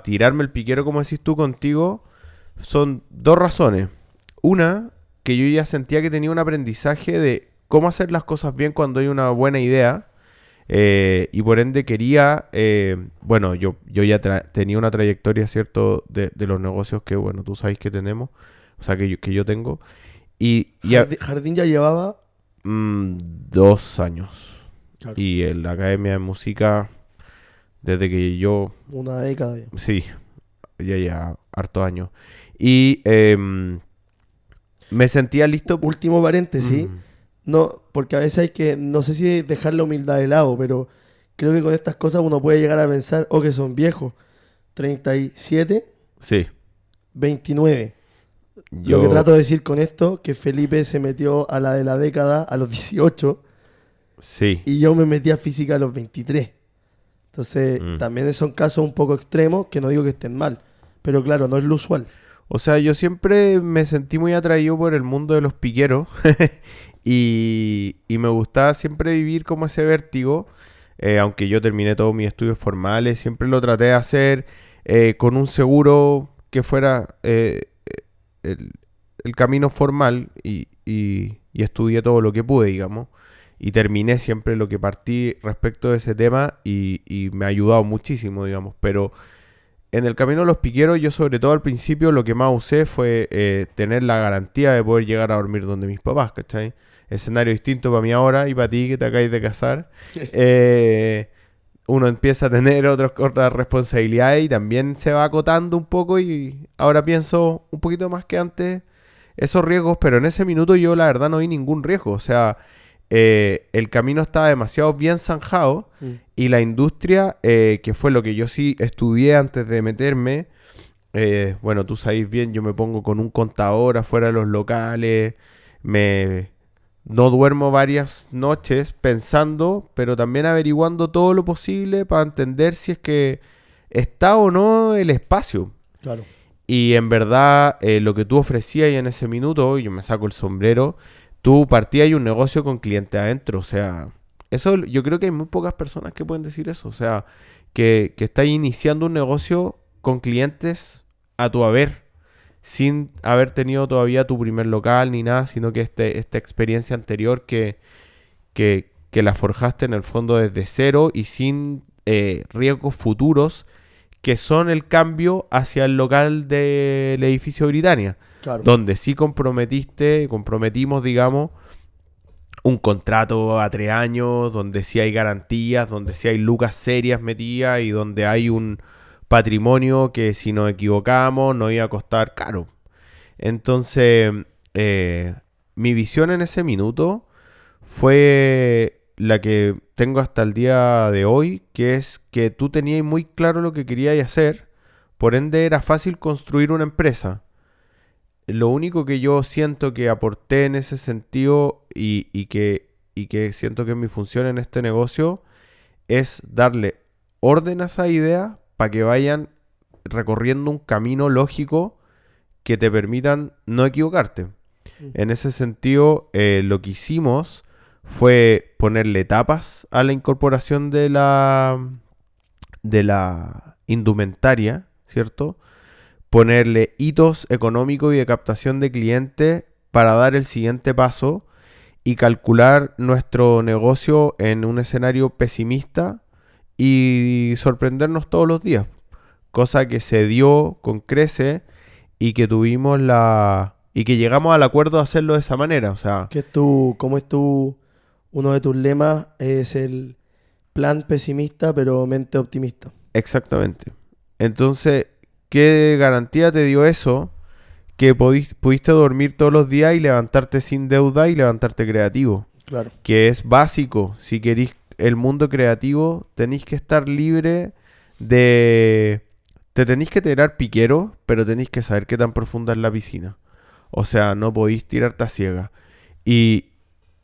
tirarme el piquero, como decís tú, contigo, son dos razones. Una, que yo ya sentía que tenía un aprendizaje de cómo hacer las cosas bien cuando hay una buena idea. Y por ende quería, bueno, yo ya tenía una trayectoria, ¿cierto? De los negocios que, bueno, tú sabes que tenemos, o sea, que yo tengo. Y Jardín ya llevaba 2 años. Claro. Y en la Academia de Música, desde que yo... una década. Sí, ya hartos años. Y me sentía listo. Último paréntesis. No, porque a veces hay que, no sé si dejar la humildad de lado, pero creo que con estas cosas uno puede llegar a pensar, que son viejos. 37, Sí. 29. Lo que trato de decir con esto, que Felipe se metió a la de la década a los 18. Sí. Y yo me metí a física a los 23. Entonces, también son casos un poco extremos, que no digo que estén mal. Pero claro, no es lo usual. O sea, yo siempre me sentí muy atraído por el mundo de los piqueros. y me gustaba siempre vivir como ese vértigo. Aunque yo terminé todos mis estudios formales, siempre lo traté de hacer con un seguro que fuera el camino formal. Y estudié todo lo que pude, digamos. Y terminé siempre lo que partí respecto de ese tema y me ha ayudado muchísimo, digamos. Pero en el camino de los piqueros, yo sobre todo al principio lo que más usé fue tener la garantía de poder llegar a dormir donde mis papás, ¿cachai? Escenario distinto para mí ahora y para ti que te acabas de casar. Uno empieza a tener otras responsabilidades y también se va acotando un poco, y ahora pienso un poquito más que antes esos riesgos, pero en ese minuto yo la verdad no vi ningún riesgo. O sea, el camino estaba demasiado bien zanjado y la industria, que fue lo que yo sí estudié antes de meterme, bueno, tú sabes bien, yo me pongo con un contador afuera de los locales, no duermo varias noches pensando, pero también averiguando todo lo posible para entender si es que está o no el espacio. Claro. Y en verdad, lo que tú ofrecías en ese minuto, yo me saco el sombrero, tú partías y un negocio con cliente adentro. O sea, eso yo creo que hay muy pocas personas que pueden decir eso. O sea, que estás iniciando un negocio con clientes a tu haber, sin haber tenido todavía tu primer local ni nada, sino que esta experiencia anterior que la forjaste en el fondo desde cero y sin riesgos futuros, que son el cambio hacia el local del edificio Britannia, Claro. donde sí comprometimos, digamos, un contrato a 3 años, donde sí hay garantías, donde sí hay lucas serias metidas y donde hay un patrimonio que si nos equivocamos nos iba a costar caro. Entonces, mi visión en ese minuto fue la que tengo hasta el día de hoy, que es que tú tenías muy claro lo que querías hacer, por ende era fácil construir una empresa. Lo único que yo siento que aporté en ese sentido y que siento que es mi función en este negocio es darle orden a esa idea para que vayan recorriendo un camino lógico que te permitan no equivocarte. En ese sentido, lo que hicimos fue ponerle etapas a la incorporación de la indumentaria, ¿cierto? Ponerle hitos económicos y de captación de clientes para dar el siguiente paso y calcular nuestro negocio en un escenario pesimista y sorprendernos todos los días. Cosa que se dio con crece y que tuvimos y que llegamos al acuerdo de hacerlo de esa manera. O sea, ¿Cómo es uno de tus lemas es el plan pesimista pero mente optimista? exactamente. Entonces, ¿qué garantía te dio eso? Que pudiste dormir todos los días y levantarte sin deuda y levantarte creativo. Claro. Que es básico. Si queréis el mundo creativo, tenéis que estar libre de... Te tenéis que tirar piquero, pero tenéis que saber qué tan profunda es la piscina. O sea, no podéis tirarte a ciega. Y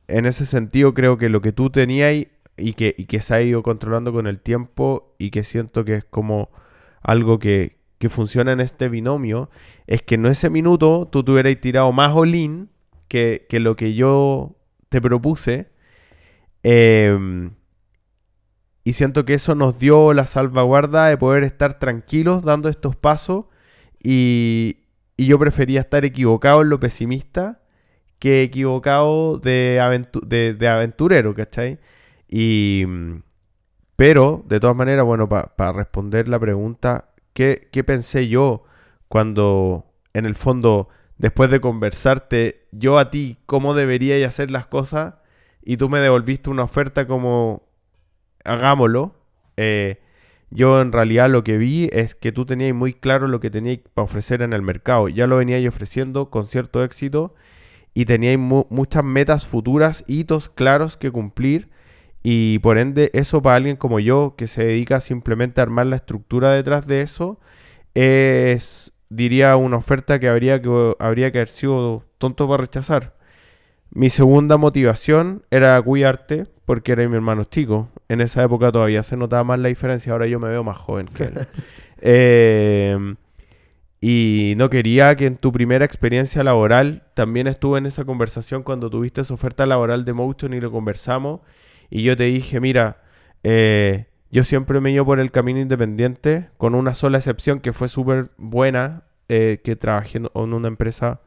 en ese sentido creo que lo que tú tenías y que se ha ido controlando con el tiempo y que siento que es como algo que funciona en este binomio, es que en ese minuto tú te hubieras tirado más all-in que lo que yo te propuse. Y siento que eso nos dio la salvaguarda de poder estar tranquilos dando estos pasos y yo prefería estar equivocado en lo pesimista que equivocado de aventurero, ¿cachai? Pero, de todas maneras, bueno, para responder la pregunta, ¿qué pensé yo cuando, en el fondo, después de conversarte, yo a ti, cómo debería hacer las cosas, y tú me devolviste una oferta como, hagámoslo? Yo en realidad lo que vi es que tú tenías muy claro lo que tenías para ofrecer en el mercado. Ya lo venías ofreciendo con cierto éxito y teníais muchas metas futuras, hitos claros que cumplir. Y por ende, eso para alguien como yo, que se dedica simplemente a armar la estructura detrás de eso, es, diría, una oferta que habría que haber sido tonto para rechazar. Mi segunda motivación era cuidarte, porque eres mi hermano chico. En esa época todavía se notaba más la diferencia, ahora yo me veo más joven que él. Y no quería que en tu primera experiencia laboral, también estuve en esa conversación cuando tuviste esa oferta laboral de Motion y lo conversamos. Y yo te dije, mira, yo siempre me he ido por el camino independiente, con una sola excepción que fue súper buena, que trabajé en una empresa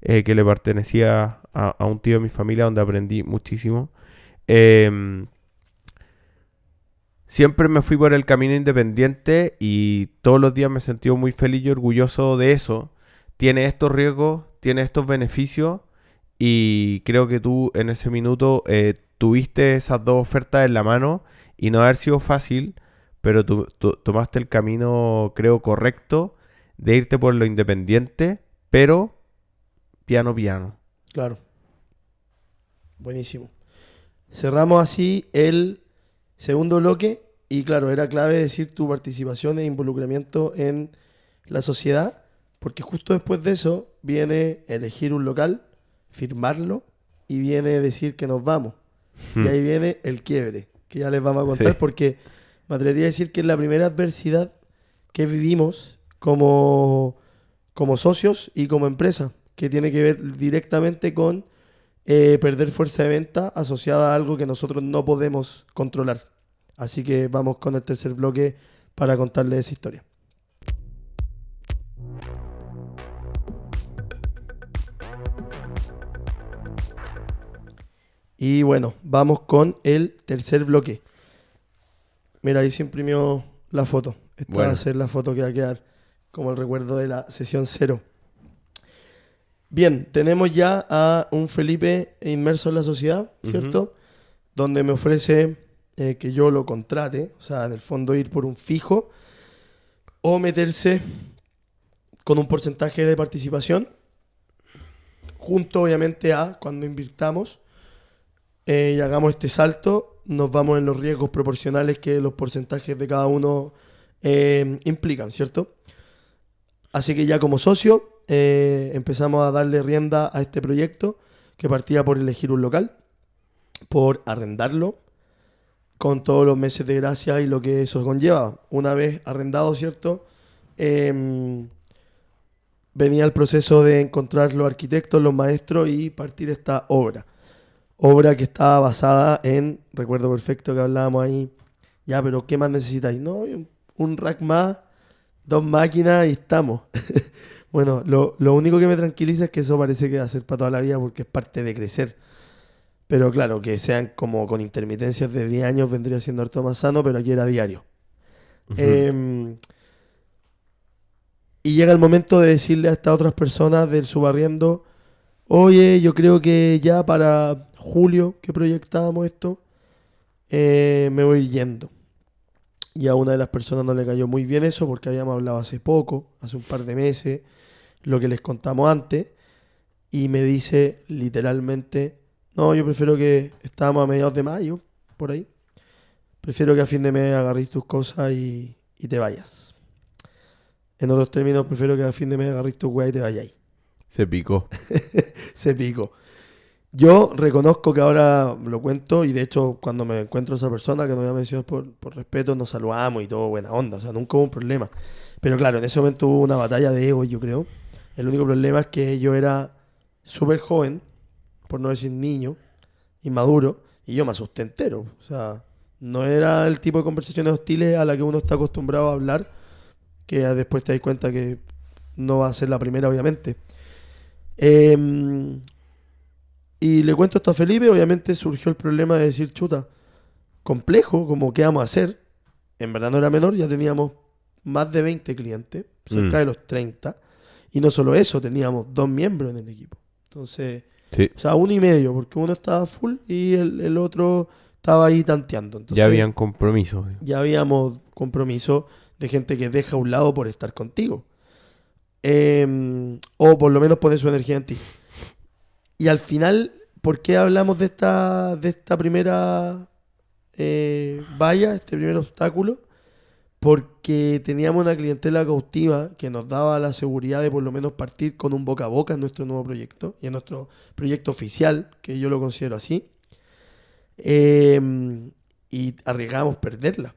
que le pertenecía a un tío de mi familia, donde aprendí muchísimo. Siempre me fui por el camino independiente y todos los días me he sentido muy feliz y orgulloso de eso. Tiene estos riesgos, tiene estos beneficios y creo que tú en ese minuto tuviste esas dos ofertas en la mano y no haber sido fácil, pero tú tomaste el camino, creo, correcto de irte por lo independiente, pero piano piano. Claro. Buenísimo. Cerramos así el segundo bloque y claro, era clave decir tu participación e involucramiento en la sociedad, porque justo después de eso viene elegir un local, firmarlo y viene decir que nos vamos. Y ahí viene el quiebre, que ya les vamos a contar, Sí. porque me atrevería a decir que es la primera adversidad que vivimos como socios y como empresa, que tiene que ver directamente con perder fuerza de venta asociada a algo que nosotros no podemos controlar. Así que vamos con el tercer bloque para contarles esa historia. Y bueno, vamos con el tercer bloque. Mira, ahí se imprimió la foto. Esta va a ser la foto que va a quedar como el recuerdo de la sesión 0. Bien, tenemos ya a un Felipe inmerso en la sociedad, ¿cierto? Donde me ofrece que yo lo contrate, o sea, en el fondo ir por un fijo o meterse con un porcentaje de participación, junto obviamente a cuando invirtamos y hagamos este salto, nos vamos en los riesgos proporcionales que los porcentajes de cada uno implican, ¿cierto? Así que ya como socio empezamos a darle rienda a este proyecto que partía por elegir un local, por arrendarlo, con todos los meses de gracia y lo que eso conlleva. Una vez arrendado, ¿cierto? Venía el proceso de encontrar los arquitectos, los maestros y partir esta obra. Obra que estaba basada en, recuerdo perfecto que hablábamos ahí, ya, pero ¿qué más necesitáis? No, un rack más, 2 máquinas y estamos. Bueno, lo único que me tranquiliza es que eso parece que va a ser para toda la vida porque es parte de crecer. Pero claro, que sean como con intermitencias de 10 años vendría siendo harto más sano, pero aquí era diario. Y llega el momento de decirle a estas otras personas del subarriendo, oye, yo creo que ya para julio que proyectábamos esto, me voy yendo. Y a una de las personas no le cayó muy bien eso porque habíamos hablado hace poco, hace un par de meses, lo que les contamos antes, y me dice literalmente, no, yo prefiero que estábamos a mediados de mayo, por ahí, prefiero que a fin de mes agarréis tus cosas y te vayas. En otros términos, prefiero que a fin de mes agarréis tus weas y te vayáis. Se picó. Se picó. Yo reconozco que ahora lo cuento y de hecho cuando me encuentro a esa persona, que no voy a mencionar por respeto, nos saludamos y todo buena onda, o sea, nunca hubo un problema. Pero claro, en ese momento hubo una batalla de ego, yo creo. El único problema es que yo era súper joven, por no decir niño, inmaduro, y yo me asusté entero. O sea, no era el tipo de conversaciones hostiles a la que uno está acostumbrado a hablar, que después te das cuenta que no va a ser la primera, obviamente. Y le cuento esto a Felipe, obviamente surgió el problema de decir, chuta, complejo, como qué vamos a hacer. En verdad no era menor, ya teníamos más de 20 clientes, cerca de los 30. Y no solo eso, teníamos 2 miembros en el equipo. Entonces, sí. O sea, 1 y medio, porque uno estaba full y el otro estaba ahí tanteando. Entonces, ya habían compromisos. Ya habíamos compromiso de gente que deja a un lado por estar contigo. O por lo menos pone su energía en ti. Y al final, ¿por qué hablamos de esta primera valla, este primer obstáculo? Porque teníamos una clientela cautiva que nos daba la seguridad de por lo menos partir con un boca a boca en nuestro nuevo proyecto y en nuestro proyecto oficial, que yo lo considero así. Y arriesgamos perderla.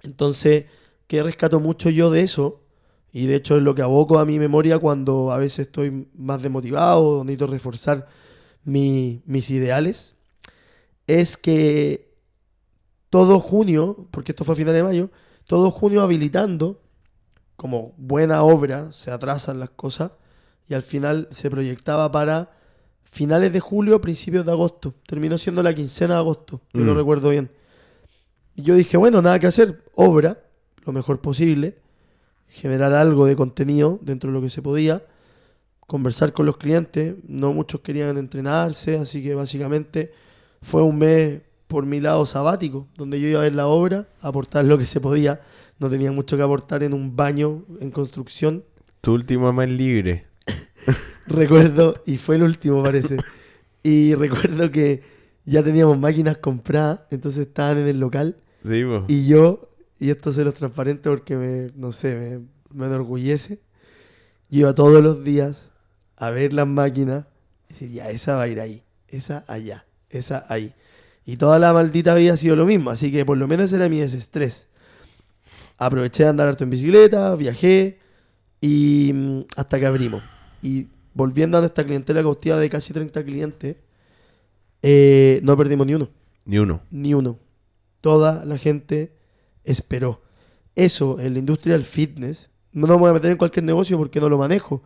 Entonces, ¿qué rescato mucho yo de eso? Y de hecho es lo que aboco a mi memoria cuando a veces estoy más desmotivado o necesito reforzar mis ideales. Es que todo junio, porque esto fue a finales de mayo, todo junio habilitando, como buena obra, se atrasan las cosas y al final se proyectaba para finales de julio, principios de agosto. Terminó siendo la quincena de agosto, yo lo recuerdo bien. Y yo dije, bueno, nada que hacer, obra, lo mejor posible, generar algo de contenido dentro de lo que se podía, conversar con los clientes, no muchos querían entrenarse, así que básicamente fue un mes por mi lado sabático, donde yo iba a ver la obra, aportar lo que se podía, no tenía mucho que aportar en un baño en construcción. Tu último mes libre. Recuerdo, y fue el último parece, y recuerdo que ya teníamos máquinas compradas, entonces estaban en el local, Sí, pues. y yo... Y esto se los transparente porque me enorgullece. Yo iba todos los días a ver las máquinas y decir, ya, esa va a ir ahí, esa allá, esa ahí. Y toda la maldita vida ha sido lo mismo, así que por lo menos era mi desestrés. Aproveché de andar harto en bicicleta, viajé y hasta que abrimos. Y volviendo a nuestra clientela cautiva de casi 30 clientes, no perdimos ni uno. Ni uno. Toda la gente esperó. Eso en la industria del fitness, no me voy a meter en cualquier negocio porque no lo manejo.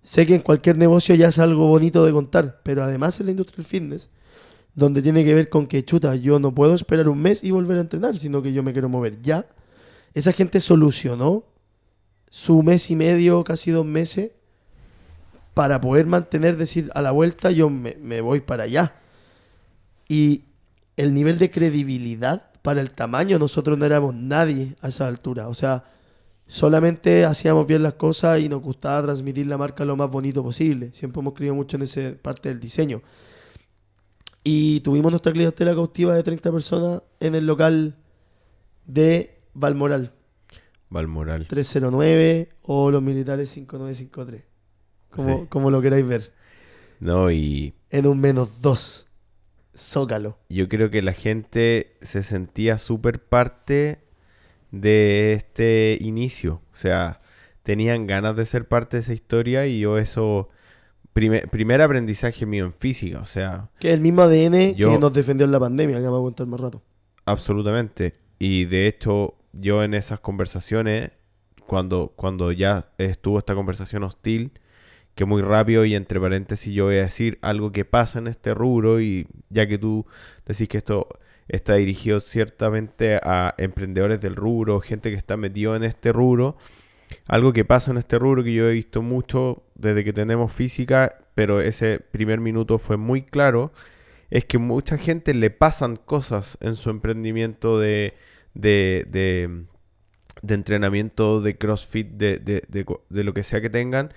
Sé que en cualquier negocio ya es algo bonito de contar, pero además en la industria del fitness donde tiene que ver con que, chuta, yo no puedo esperar un mes y volver a entrenar, sino que yo me quiero mover ya. Esa gente solucionó su mes y medio, casi 2 meses, para poder mantener, decir, a la vuelta yo me voy para allá. Y el nivel de credibilidad para el tamaño, nosotros no éramos nadie a esa altura. O sea, solamente hacíamos bien las cosas y nos gustaba transmitir la marca lo más bonito posible. Siempre hemos creído mucho en esa parte del diseño. Y tuvimos nuestra clientela cautiva de 30 personas en el local de Balmoral Balmoral. 309 o Los Militares 5953. Sí. Como lo queráis ver. No, y En un -2. Zócalo. yo creo que la gente se sentía súper parte de este inicio. O sea, tenían ganas de ser parte de esa historia y yo eso... primer aprendizaje mío en física, o sea, Que es el mismo ADN Yo- que nos defendió en la pandemia, que vamos a contar más rato. absolutamente. Y de hecho, yo en esas conversaciones, cuando ya estuvo esta conversación hostil, que muy rápido y entre paréntesis yo voy a decir algo que pasa en este rubro y ya que tú decís que esto está dirigido ciertamente a emprendedores del rubro, gente que está metido en este rubro, algo que pasa en este rubro que yo he visto mucho desde que tenemos física, pero ese primer minuto fue muy claro, es que mucha gente le pasan cosas en su emprendimiento de, de, de entrenamiento, de CrossFit, de lo que sea que tengan.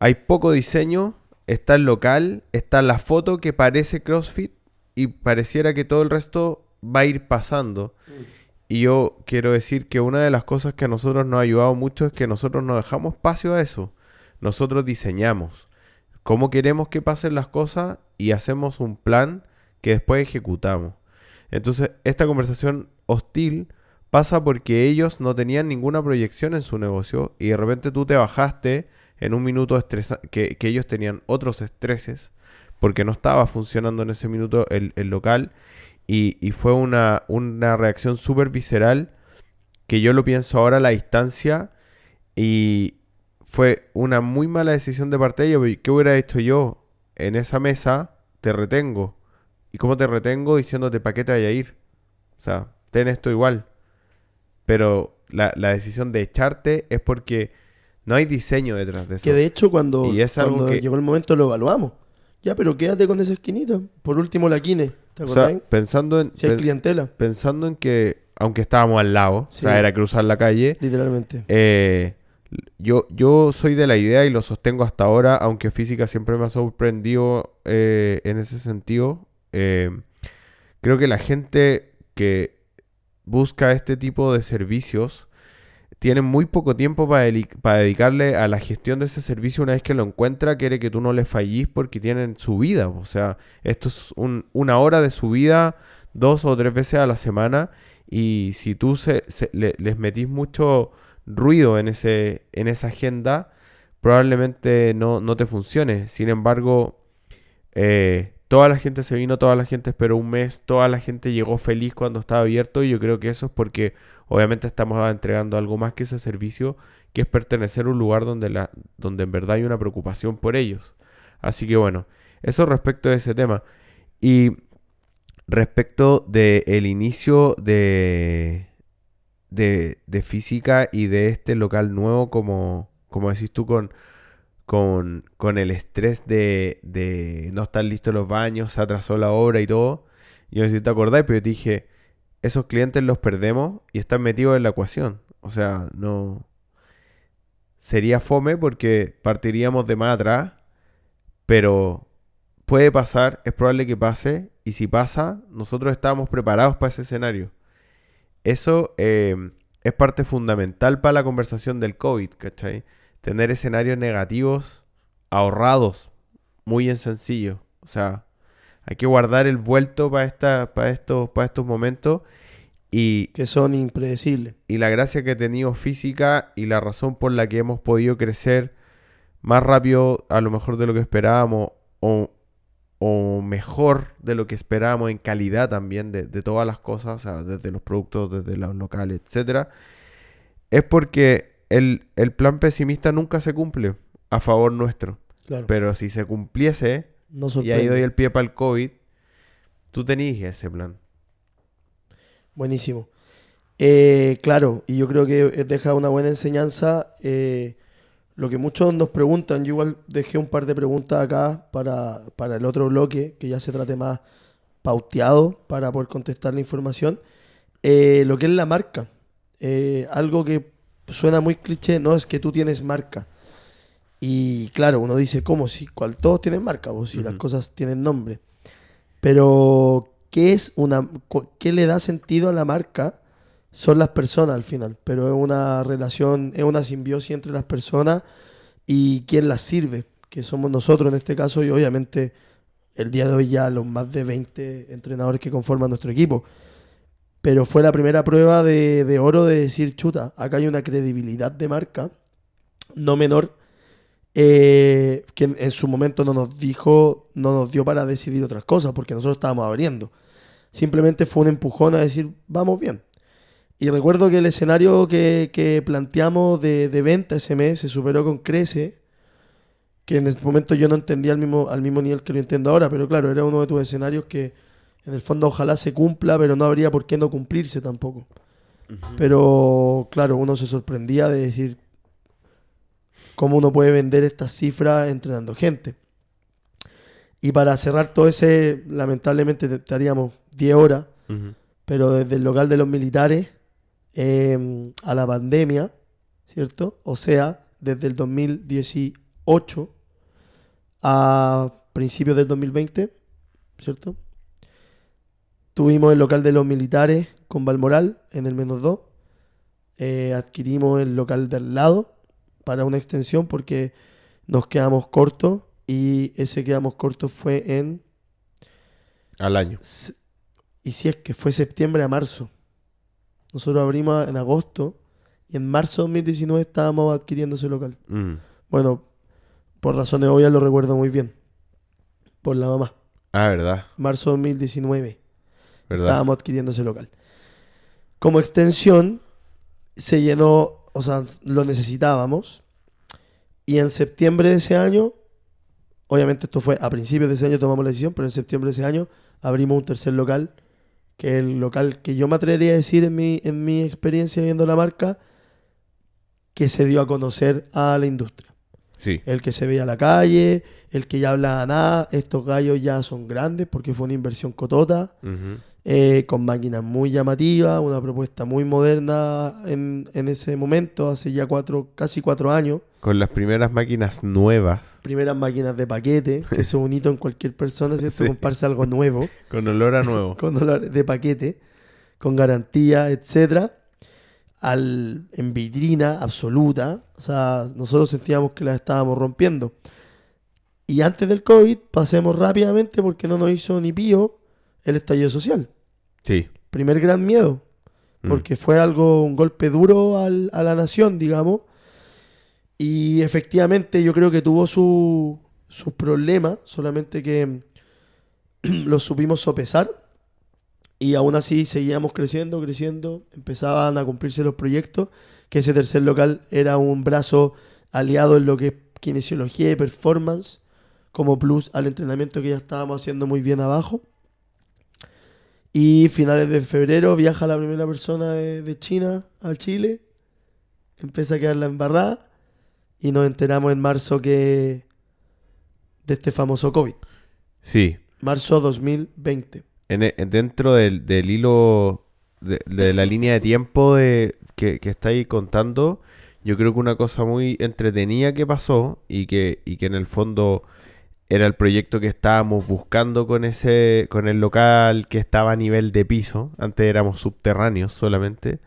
Hay poco diseño, está el local, está la foto que parece CrossFit y pareciera que todo el resto va a ir pasando. Y yo quiero decir que una de las cosas que a nosotros nos ha ayudado mucho es que nosotros no dejamos espacio a eso. Nosotros diseñamos cómo queremos que pasen las cosas y hacemos un plan que después ejecutamos. Entonces, esta conversación hostil pasa porque ellos no tenían ninguna proyección en su negocio y de repente tú te bajaste en un minuto que ellos tenían otros estreses porque no estaba funcionando en ese minuto el local y fue una reacción súper visceral que yo lo pienso ahora a la distancia y fue una muy mala decisión de parte de ellos. ¿Qué hubiera hecho yo en esa mesa? Te retengo. ¿Y cómo te retengo? Diciéndote, ¿para qué te vaya a ir? O sea, ten esto igual. Pero la decisión de echarte es porque no hay diseño detrás de eso. Que de hecho cuando, Y es algo cuando que- llegó el momento lo evaluamos. Ya, pero quédate con esa esquinita. Por último la quine. ¿Te O acordás? sea, pensando en, Si hay clientela, pensando en que, aunque estábamos al lado, o Sí. sea, era cruzar la calle, literalmente. yo soy de la idea y lo sostengo hasta ahora, aunque física siempre me ha sorprendido en ese sentido. Creo que la gente que busca este tipo de servicios tiene muy poco tiempo para dedicarle a la gestión de ese servicio. Una vez que lo encuentra, quiere que tú no le fallís porque tienen su vida. O sea, esto es una hora de su vida 2 o 3 veces a la semana. Y si tú les metís mucho ruido en esa agenda, probablemente no te funcione. Sin embargo, toda la gente se vino, toda la gente esperó un mes, toda la gente llegó feliz cuando estaba abierto y yo creo que eso es porque obviamente estamos entregando algo más que ese servicio, que es pertenecer a un lugar donde en verdad hay una preocupación por ellos. Así que bueno, eso respecto de ese tema. Y respecto del inicio de física y de este local nuevo, como decís tú, con el estrés de no estar listos los baños, se atrasó la obra y todo. Yo no sé si te acordás, pero yo te dije, esos clientes los perdemos y están metidos en la ecuación. O sea, no... Sería fome porque partiríamos de más atrás, pero puede pasar, es probable que pase, y si pasa, nosotros estábamos preparados para ese escenario. Eso es parte fundamental para la conversación del COVID, ¿cachai? Tener escenarios negativos ahorrados, muy en sencillo. O sea, hay que guardar el vuelto para estos momentos y Que son impredecibles. la gracia que ha tenido física y la razón por la que hemos podido crecer más rápido a lo mejor de lo que esperábamos o mejor de lo que esperábamos en calidad también de todas las cosas, o sea, desde los productos, desde los locales, etcétera, es porque el plan pesimista nunca se cumple a favor nuestro. Claro. Pero si se cumpliese, No y ahí doy sorprende. el pie para el COVID, tú tenías ese plan. Buenísimo. Claro, y yo creo que deja una buena enseñanza. Lo que muchos nos preguntan, yo igual dejé un par de preguntas acá para el otro bloque, que ya se trate más pauteado para poder contestar la información. Lo que es la marca. Algo que suena muy cliché, no es que tú tienes marca. Y claro, uno dice, ¿cómo? Si todos tienen marca, pues si las Ujú. cosas tienen nombre. Pero, ¿qué le da sentido a la marca? Son las personas al final, pero es una relación, es una simbiosis entre las personas y quién las sirve, que somos nosotros en este caso y obviamente el día de hoy ya los más de 20 entrenadores que conforman nuestro equipo. Pero fue la primera prueba de oro de decir, chuta, acá hay una credibilidad de marca, no menor, que en su momento no nos dijo, no nos dio para decidir otras cosas, porque nosotros estábamos abriendo. Simplemente fue un empujón a decir, vamos bien. Y recuerdo que el escenario que planteamos de venta ese mes se superó con crece, que en ese momento yo no entendía al mismo nivel que lo entiendo ahora, pero claro, era uno de tus escenarios que en el fondo ojalá se cumpla, pero no habría por qué no cumplirse tampoco. Ujú. Pero claro, uno se sorprendía de decir cómo uno puede vender estas cifras entrenando gente. Y para cerrar todo ese, lamentablemente te haríamos 10 horas, Ujú. pero desde el local de los militares a la pandemia, ¿cierto? O sea, desde el 2018 a principios del 2020, ¿cierto? Tuvimos el local de los militares con Balmoral en el -2. Adquirimos el local de al lado para una extensión porque nos quedamos cortos y ese quedamos cortos fue en... Al año. Y si es que fue septiembre a marzo. Nosotros abrimos en agosto y en marzo de 2019 estábamos adquiriendo ese local. Mm. Bueno, por razones obvias lo recuerdo muy bien. Por la mamá. Ah, verdad, Marzo de 2019 verdad. estábamos adquiriendo ese local. Como extensión se llenó, o sea, lo necesitábamos. Y en septiembre de ese año, obviamente esto fue a principios de ese año tomamos la decisión, pero en septiembre de ese año abrimos un tercer local, que es el local que yo me atrevería a decir en mi experiencia viendo la marca, que se dio a conocer a la industria. Sí. El que se veía a la calle, el que ya hablaba nada, estos gallos ya son grandes porque fue una inversión cotota, Ujú. con máquinas muy llamativas, una propuesta muy moderna en ese momento, hace ya casi 4 años. Con las primeras máquinas nuevas. Primeras máquinas de paquete, que es un hito en cualquier persona, ¿cierto? Sí. Comprarse algo nuevo, Con olor a nuevo. con dolor de paquete, con garantía, etcétera, en vitrina absoluta. O sea, nosotros sentíamos que la estábamos rompiendo. Y antes del COVID, pasemos rápidamente porque no nos hizo ni pío el estallido social. Sí. Primer gran miedo, Mm. porque fue algo, un golpe duro a la nación, digamos. Y efectivamente yo creo que tuvo sus problemas, solamente que los supimos sopesar. Y aún así seguíamos creciendo, creciendo. Empezaban a cumplirse los proyectos, que ese tercer local era un brazo aliado en lo que es kinesiología y performance, como plus al entrenamiento que ya estábamos haciendo muy bien abajo. Y finales de febrero viaja la primera persona de China a Chile, empieza a quedar la embarrada y nos enteramos en marzo de este famoso COVID. Sí. Marzo 2020. Dentro del hilo, de la línea de tiempo que estáis contando, yo creo que una cosa muy entretenida que pasó y que en el fondo era el proyecto que estábamos buscando con el local que estaba a nivel de piso. Antes éramos subterráneos solamente.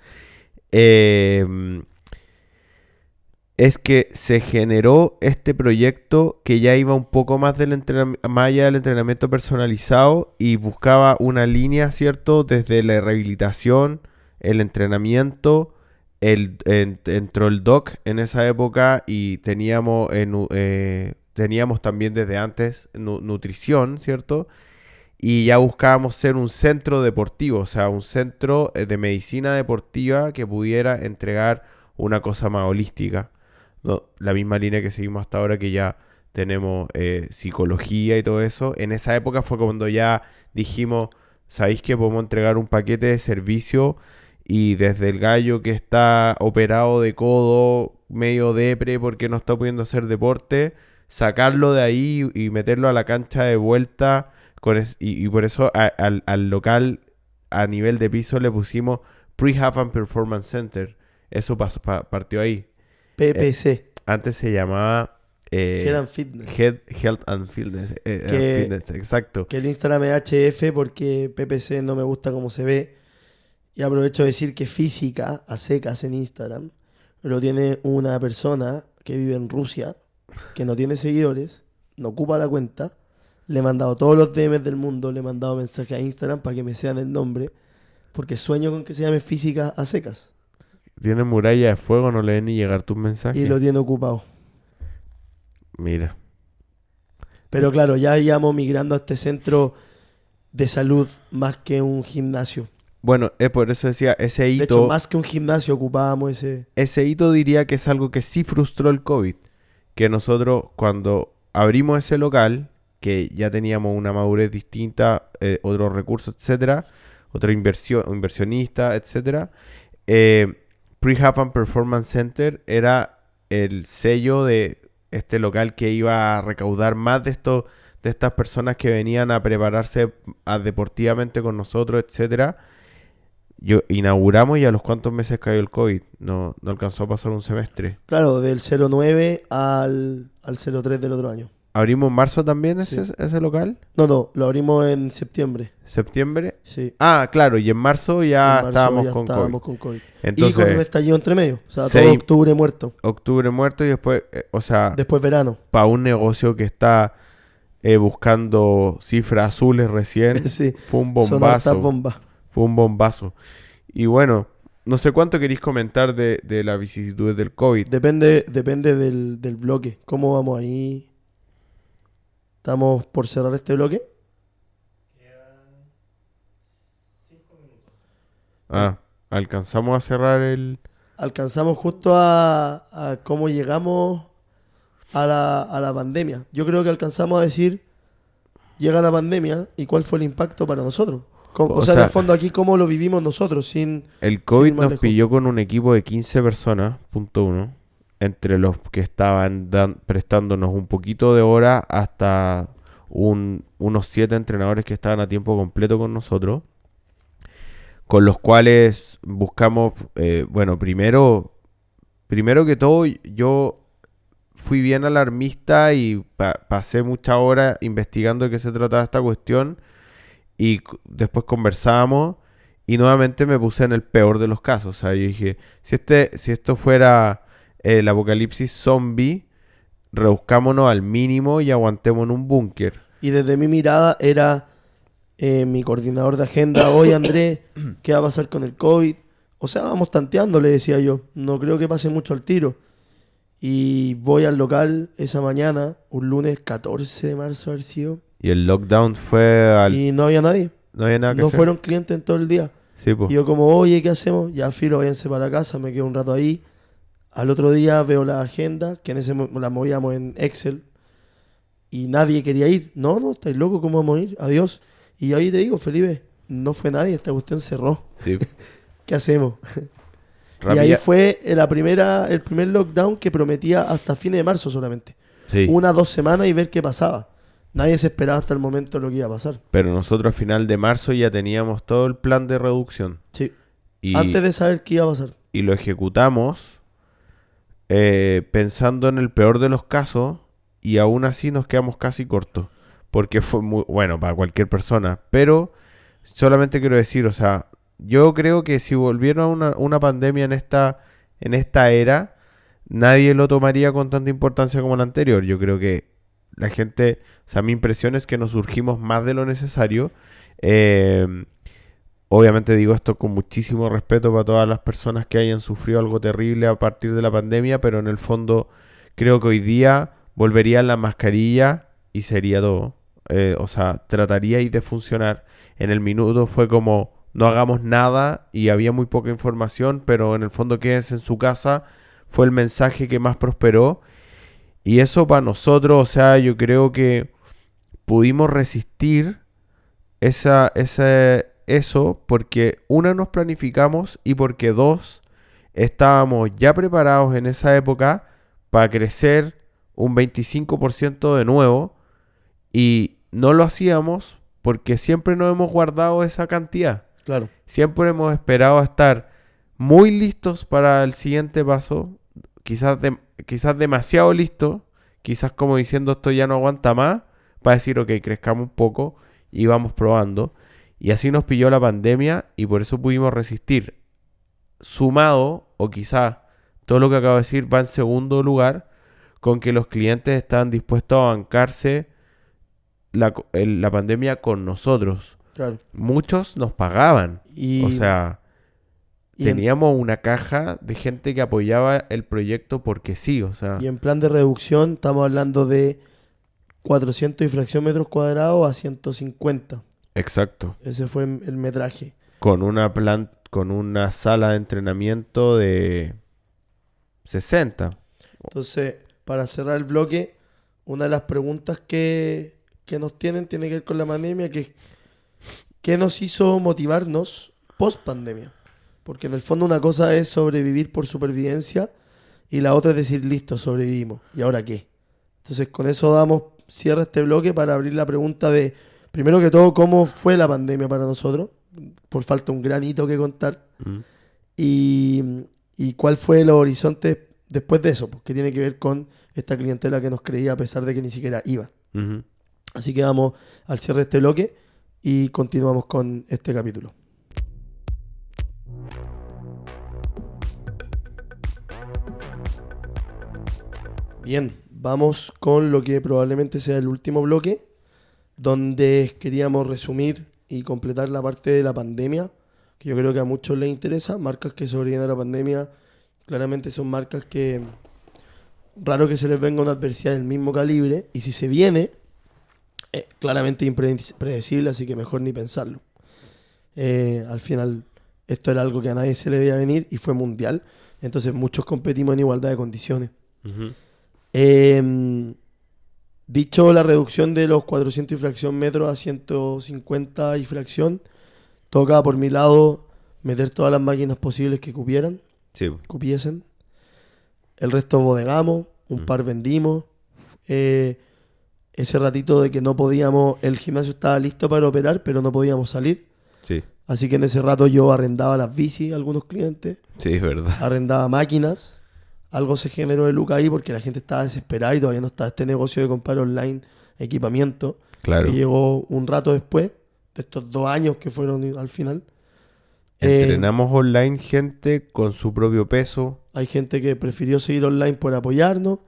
Eh, es que se generó este proyecto que ya iba un poco más más allá del entrenamiento personalizado y buscaba una línea, ¿cierto? Desde la rehabilitación, el entrenamiento, entró el doc en esa época y teníamos también desde antes nutrición, ¿cierto? Y ya buscábamos ser un centro deportivo, o sea, un centro de medicina deportiva que pudiera entregar una cosa más holística. No, la misma línea que seguimos hasta ahora, que ya tenemos psicología y todo eso. En esa época fue cuando ya dijimos, ¿sabéis que podemos entregar un paquete de servicio? Y desde el gallo que está operado de codo, medio depre porque no está pudiendo hacer deporte, sacarlo de ahí y meterlo a la cancha de vuelta. Y por eso al local a nivel de piso le pusimos Prehab and Performance Center. Eso partió ahí. PPC. Antes se llamaba Health and Fitness. Health and Fitness. Fitness, exacto. Que el Instagram es HF porque PPC no me gusta cómo se ve. Y aprovecho de decir que física a secas en Instagram lo tiene una persona que vive en Rusia, que no tiene seguidores, no ocupa la cuenta. Le he mandado todos los DMs del mundo, le he mandado mensajes a Instagram para que me sean el nombre, porque sueño con que se llame física a secas. Tiene muralla de fuego, no le ven ni llegar tus mensajes. Y lo tiene ocupado. Mira. Pero claro, ya íbamos migrando a este centro de salud más que un gimnasio. Bueno, por eso decía, ese hito... De hecho, más que un gimnasio ocupábamos ese... Ese hito diría que es algo que sí frustró el COVID. Que nosotros cuando abrimos ese local, que ya teníamos una madurez distinta, otros recursos, etcétera, otro inversionista, etcétera, Prehab and Performance Center era el sello de este local que iba a recaudar más de estas personas que venían a prepararse deportivamente con nosotros, etcétera. Inauguramos y a los cuantos meses cayó el COVID. No alcanzó a pasar un semestre. Claro, del 09 al 03 del otro año. ¿Abrimos en marzo también Sí. ese local? No, lo abrimos en septiembre. ¿Septiembre? Sí. Ah, claro, y en marzo ya En marzo estábamos ya con estábamos COVID. con COVID. Entonces, Y con un estallido entre medio. O sea, seis- todo octubre muerto. octubre muerto y después, Después verano. para un negocio que está buscando cifras azules recién, Sí. fue un Son hartas bombazo. bombas. Fue un bombazo. Y bueno, no sé cuánto queréis comentar de las vicisitudes del COVID. Depende del bloque. ¿Cómo vamos ahí? ¿Estamos por cerrar este bloque? Alcanzamos a cerrar el... Alcanzamos justo a cómo llegamos a la pandemia. Yo creo que alcanzamos a decir, llega la pandemia y cuál fue el impacto para nosotros. O sea, en el fondo aquí cómo lo vivimos nosotros sin... El COVID sin más nos lejos. pilló con un equipo de 15 personas, punto uno, entre los que estaban prestándonos un poquito de hora hasta unos 7 entrenadores que estaban a tiempo completo con nosotros, con los cuales buscamos, bueno, primero que todo, yo fui bien alarmista y pasé muchas horas investigando de qué se trataba esta cuestión y después conversábamos y nuevamente me puse en el peor de los casos. O sea, yo dije, si esto fuera el apocalipsis zombie, reduzcámonos al mínimo y aguantemos en un búnker. Y desde mi mirada era mi coordinador de agenda. Oye, Andrés, ¿qué va a pasar con el COVID? O sea, vamos tanteando, le decía yo. No creo que pase mucho al tiro. Y voy al local esa mañana, un lunes 14 de marzo haber sido. Y el lockdown fue Y no había nadie. No había nada que No hacer. fueron clientes en todo el día. Sí, pues. Y yo como, oye, ¿qué hacemos? Ya filo, váyanse para la casa, me quedo un rato ahí. Al otro día veo la agenda, que en ese la movíamos en Excel. Y nadie quería ir. No, estáis locos, ¿cómo vamos a ir? Adiós. Y ahí te digo, Felipe, no fue nadie, esta cuestión cerró. Sí. ¿Qué hacemos? Y ahí fue el primer lockdown que prometía hasta fines de marzo solamente. Sí. 1-2 semanas y ver qué pasaba. Nadie se esperaba hasta el momento lo que iba a pasar. Pero nosotros a final de marzo ya teníamos todo el plan de reducción. Sí. Y, Antes de saber qué iba a pasar. y lo ejecutamos pensando en el peor de los casos y aún así nos quedamos casi cortos. Porque fue muy bueno para cualquier persona. Pero solamente quiero decir, o sea, yo creo que si volviera una pandemia en esta era, nadie lo tomaría con tanta importancia como la anterior. Yo creo que la gente, o sea, mi impresión es que nos surgimos más de lo necesario. Obviamente digo esto con muchísimo respeto para todas las personas que hayan sufrido algo terrible a partir de la pandemia, pero en el fondo creo que hoy día volvería la mascarilla y sería todo. O sea, trataríais de funcionar. En el minuto fue como, no hagamos nada y había muy poca información, pero en el fondo quédense en su casa. Fue el mensaje que más prosperó. Y eso para nosotros, o sea, yo creo que pudimos resistir eso porque una, nos planificamos y porque dos, estábamos ya preparados en esa época para crecer un 25% de nuevo y no lo hacíamos porque siempre nos hemos guardado esa cantidad. Claro. Siempre hemos esperado a estar muy listos para el siguiente paso, quizás demasiado listos, quizás como diciendo esto ya no aguanta más, para decir ok, crezcamos un poco y vamos probando. Y así nos pilló la pandemia y por eso pudimos resistir. Sumado, o quizás todo lo que acabo de decir va en segundo lugar, con que los clientes estaban dispuestos a bancarse la pandemia con nosotros. Claro. Muchos nos pagaban. Y, O sea, y en, teníamos una caja de gente que apoyaba el proyecto porque sí, o sea, y en plan de reducción estamos hablando de 400 y fracción metros cuadrados a 150. exacto. Ese fue el metraje. Con una sala de entrenamiento de 60. Entonces, para cerrar el bloque, una de las preguntas que nos tiene que ver con la pandemia, que es ¿qué nos hizo motivarnos post pandemia? Porque en el fondo una cosa es sobrevivir por supervivencia y la otra es decir, listo, sobrevivimos. ¿Y ahora qué? Entonces, con eso damos cierre a este bloque para abrir la pregunta de, primero que todo, ¿cómo fue la pandemia para nosotros? Por falta un gran hito que contar. Y cuál fue los horizontes después de eso, porque tiene que ver con esta clientela que nos creía a pesar de que ni siquiera iba. Ujú. Así que vamos al cierre de este bloque y continuamos con este capítulo. Bien, vamos con lo que probablemente sea el último bloque, donde queríamos resumir y completar la parte de la pandemia, que yo creo que a muchos les interesa. Marcas que sobreviven a la pandemia claramente son marcas que raro que se les venga una adversidad del mismo calibre, y si se viene, claramente impredecible, así que mejor ni pensarlo. Al final, esto era algo que a nadie se le veía venir y fue mundial, entonces muchos competimos en igualdad de condiciones. Ujú. Dicho la reducción de los 400 y fracción metros a 150 y fracción, toca por mi lado meter todas las máquinas posibles que Sí. cupiesen. El resto bodegamos, un par vendimos. Ese ratito de que no podíamos, el gimnasio estaba listo para operar, pero no podíamos salir. Sí. Así que en ese rato yo arrendaba las bicis a algunos clientes, Sí, es verdad. arrendaba máquinas. Algo se generó de lucas ahí porque la gente estaba desesperada y todavía no estaba este negocio de comprar online equipamiento, Claro. que llegó un rato después de estos 2 años que fueron al final. Entrenamos online gente con su propio peso. Hay gente que prefirió seguir online por apoyarnos.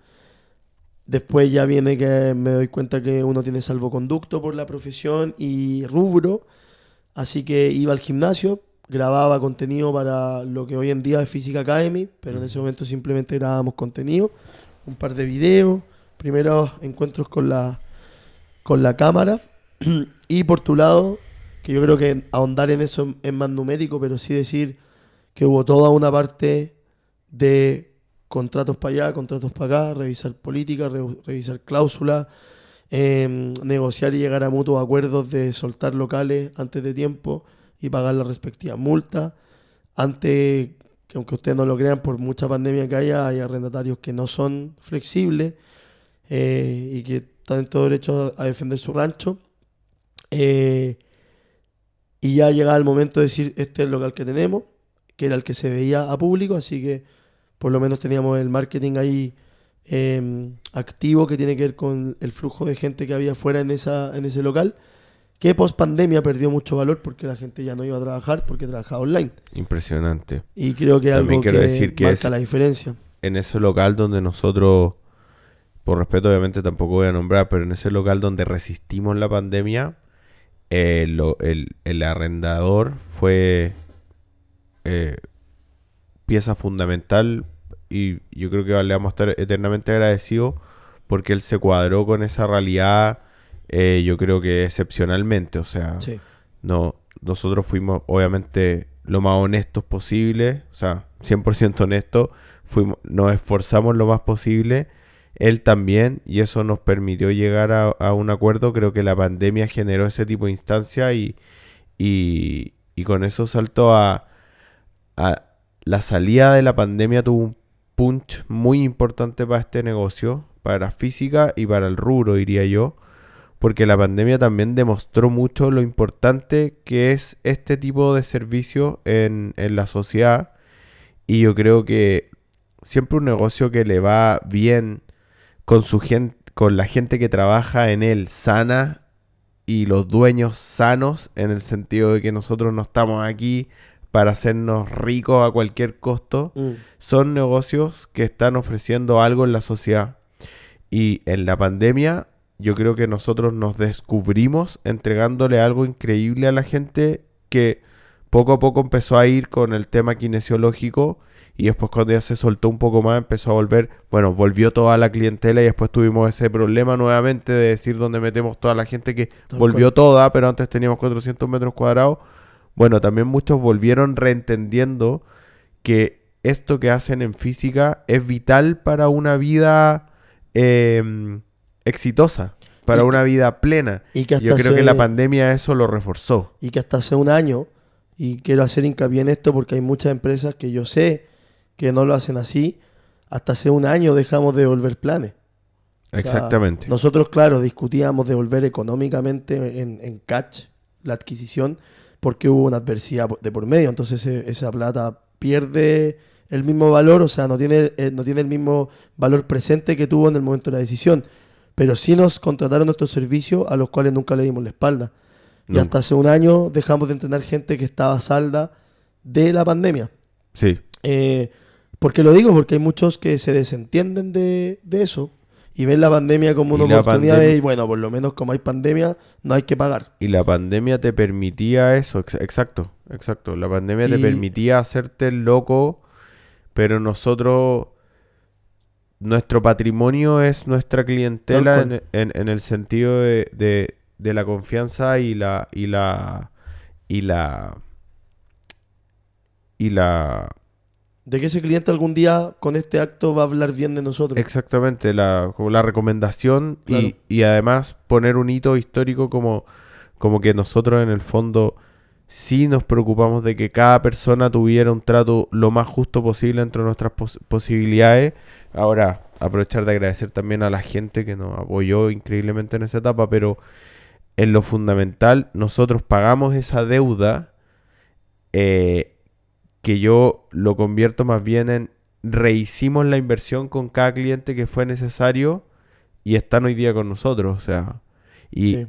Después ya viene que me doy cuenta que uno tiene salvoconducto por la profesión y rubro. Así que iba al gimnasio, grababa contenido para lo que hoy en día es Physique Academy, pero en ese momento simplemente grabábamos contenido, un par de videos, primeros encuentros con la cámara. Y por tu lado, que yo creo que ahondar en eso es más numérico, pero sí decir que hubo toda una parte de contratos para allá, contratos para acá, revisar políticas, revisar cláusulas, negociar y llegar a mutuos acuerdos de soltar locales antes de tiempo y pagar las respectivas multas. Antes, que aunque ustedes no lo crean, por mucha pandemia que haya, hay arrendatarios que no son flexibles y que están en todo derecho a defender su rancho. Y ya llegaba el momento de decir, este es el local que tenemos, que era el que se veía a público, así que por lo menos teníamos el marketing ahí activo, que tiene que ver con el flujo de gente que había fuera en ese local, que post pandemia perdió mucho valor porque la gente ya no iba a trabajar porque trabajaba online. Impresionante. Y creo que También algo quiero que decir que marca la diferencia. En ese local donde nosotros, por respeto obviamente tampoco voy a nombrar, pero en ese local donde resistimos la pandemia, el arrendador fue pieza fundamental y yo creo que le vamos a estar eternamente agradecidos porque él se cuadró con esa realidad, yo creo que excepcionalmente, o sea, Sí. no, nosotros fuimos obviamente lo más honestos posible, o sea, 100% honestos, nos esforzamos lo más posible él también, y eso nos permitió llegar a un acuerdo. Creo que la pandemia generó ese tipo de instancia y con eso saltó a la salida de la pandemia tuvo un punch muy importante para este negocio, para la física y para el rubro, diría yo, porque la pandemia también demostró mucho lo importante que es este tipo de servicio en la sociedad. Y yo creo que siempre un negocio que le va bien con su gente, con la gente que trabaja en él sana y los dueños sanos, en el sentido de que nosotros no estamos aquí para hacernos ricos a cualquier costo, son negocios que están ofreciendo algo en la sociedad. Y en la pandemia yo creo que nosotros nos descubrimos entregándole algo increíble a la gente que poco a poco empezó a ir con el tema kinesiológico y después cuando ya se soltó un poco más empezó a volver, bueno, volvió toda la clientela y después tuvimos ese problema nuevamente de decir dónde metemos toda la gente que volvió toda, pero antes teníamos 400 metros cuadrados. Bueno, también muchos volvieron reentendiendo que esto que hacen en física es vital para una vida exitosa, para una vida plena. Y que yo creo que la pandemia eso lo reforzó. Y que hasta hace un año, y quiero hacer hincapié en esto porque hay muchas empresas que yo sé que no lo hacen así, hasta hace un año dejamos de devolver planes. Exactamente. O sea, nosotros, claro, discutíamos devolver económicamente en catch la adquisición porque hubo una adversidad de por medio, entonces esa plata pierde el mismo valor, o sea, no tiene el mismo valor presente que tuvo en el momento de la decisión, pero sí nos contrataron nuestros servicios a los cuales nunca le dimos la espalda. Y hasta hace un año dejamos de entrenar gente que estaba salda de la pandemia. Sí. ¿Por qué lo digo? Porque hay muchos que se desentienden de eso y ven la pandemia como una oportunidad y bueno, por lo menos como hay pandemia, no hay que pagar. Y la pandemia te permitía eso, exacto. La pandemia te permitía hacerte loco, pero nuestro patrimonio es nuestra clientela en el sentido de la confianza y la de que ese cliente algún día con este acto va a hablar bien de nosotros. Exactamente, como la recomendación, claro. y además poner un hito histórico como que nosotros en el fondo sí nos preocupamos de que cada persona tuviera un trato lo más justo posible entre nuestras posibilidades. Ahora, aprovechar de agradecer también a la gente que nos apoyó increíblemente en esa etapa, pero en lo fundamental nosotros pagamos esa deuda que yo lo convierto más bien en rehicimos la inversión con cada cliente que fue necesario y están hoy día con nosotros, o sea, y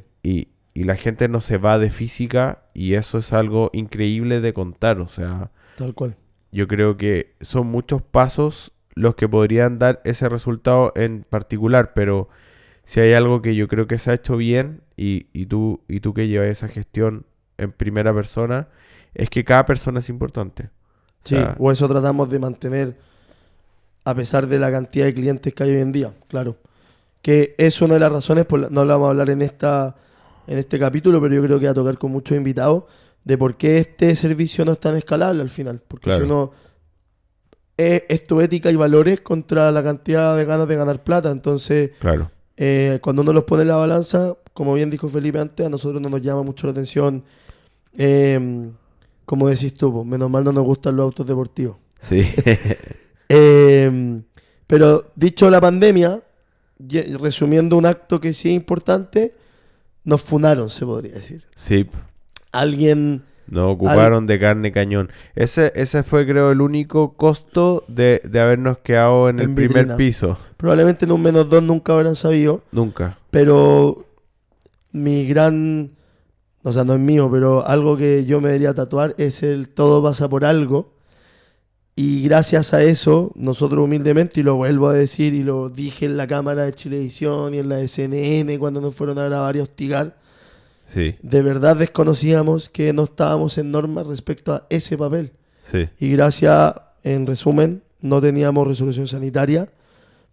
la gente no se va de física y eso es algo increíble de contar, o sea, tal cual. Yo creo que son muchos pasos los que podrían dar ese resultado en particular, pero si hay algo que yo creo que se ha hecho bien y tú que llevas esa gestión en primera persona, es que cada persona es importante. Sí, o eso tratamos de mantener a pesar de la cantidad de clientes que hay hoy en día, claro. Que es una de las razones, no lo vamos a hablar en este capítulo, pero yo creo que va a tocar con muchos invitados, de por qué este servicio no es tan escalable al final. Porque claro, si uno es tu ética y valores contra la cantidad de ganas de ganar plata, entonces claro. Cuando uno los pone en la balanza, como bien dijo Felipe antes, a nosotros no nos llama mucho la atención, como decís tú, pues, menos mal no nos gustan los autos deportivos. Sí. Pero dicho la pandemia, resumiendo un acto que sí es importante, nos funaron, se podría decir. Sí. Alguien... Nos ocuparon de carne cañón. Ese fue, creo, el único costo de habernos quedado en el primer piso. Probablemente en un -2 nunca habrán sabido. Nunca. Pero mi gran... O sea, no es mío, pero algo que yo me debería tatuar es el todo pasa por algo. Y gracias a eso, nosotros humildemente, y lo vuelvo a decir, y lo dije en la cámara de Chilevisión y en la de CNN cuando nos fueron a grabar y a hostigar, sí, de verdad desconocíamos que no estábamos en norma respecto a ese papel. Sí. Y gracias, en resumen, no teníamos resolución sanitaria,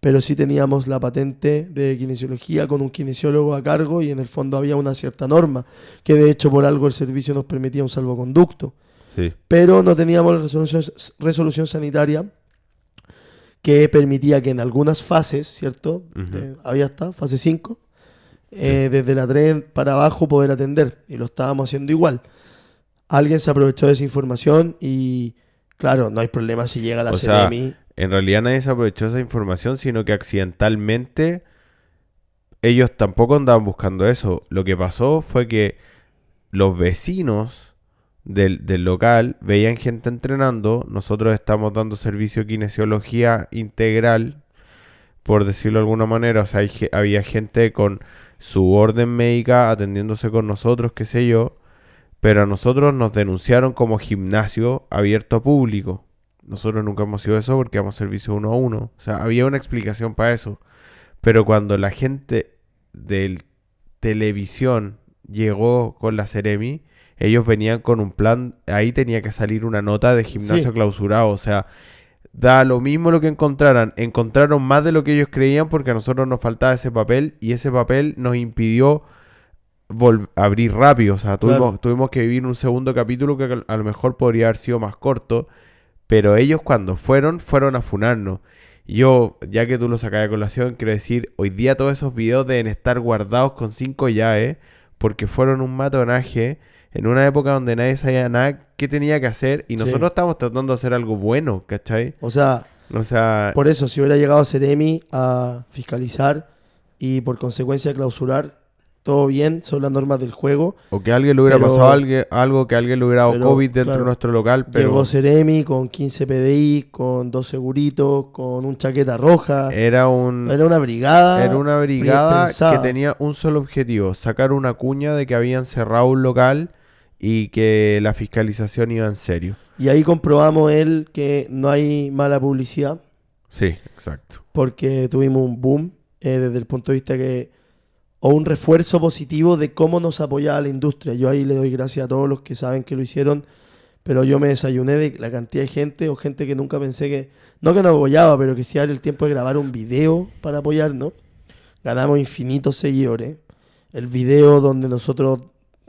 pero sí teníamos la patente de kinesiología con un kinesiólogo a cargo y en el fondo había una cierta norma, que de hecho por algo el servicio nos permitía un salvoconducto. Sí. Pero no teníamos la resolución sanitaria que permitía que en algunas fases, ¿cierto? Ujú. Había hasta fase 5, desde la 3 para abajo poder atender. Y lo estábamos haciendo igual. Alguien se aprovechó de esa información y, claro, no hay problema si llega la O sea, Ceremi. en realidad nadie se aprovechó de esa información, sino que accidentalmente ellos tampoco andaban buscando eso. Lo que pasó fue que los vecinos del local veían gente entrenando. Nosotros estamos dando servicio de kinesiología integral, por decirlo de alguna manera. O sea, había gente con su orden médica atendiéndose con nosotros, qué sé yo. Pero a nosotros nos denunciaron como gimnasio abierto a público. Nosotros nunca hemos sido eso porque damos servicio uno a uno. O sea, había una explicación para eso. Pero cuando la gente del televisión llegó con la Ceremi, ellos venían con un plan, ahí tenía que salir una nota de gimnasio Sí, clausurado, o sea, da lo mismo lo que encontraron más de lo que ellos creían porque a nosotros nos faltaba ese papel y ese papel nos impidió abrir rápido, o sea, claro. tuvimos que vivir un segundo capítulo que a lo mejor podría haber sido más corto, pero ellos cuando fueron a funarnos. Y yo, ya que tú lo sacas de colación, quiero decir, hoy día todos esos videos deben estar guardados con 5 llaves, porque fueron un matonaje en una época donde nadie sabía nada qué tenía que hacer, y Sí. nosotros estamos tratando de hacer algo bueno, ¿cachai? O sea, O sea, por eso, si hubiera llegado Ceremi a fiscalizar y por consecuencia clausurar, todo bien, son las normas del juego, o que a alguien le hubiera pasado pero, algo, que a alguien le hubiera dado pero COVID dentro de claro, nuestro local, llegó pero Ceremi con 15 PDI, con 2 seguritos, con un chaqueta roja, era un, era una era brigada una brigada que pensada. tenía un solo objetivo, sacar una cuña de que habían cerrado un local y que la fiscalización iba en serio. Y ahí comprobamos él que no hay mala publicidad, Sí, exacto. porque tuvimos un boom desde el punto de vista que, o un refuerzo positivo de cómo nos apoyaba la industria. Yo ahí le doy gracias a todos los que saben que lo hicieron, pero yo me desayuné de la cantidad de gente o gente que nunca pensé que, no que nos apoyaba, pero que si era el tiempo de grabar un video para apoyarnos. Ganamos infinitos seguidores. El video donde nosotros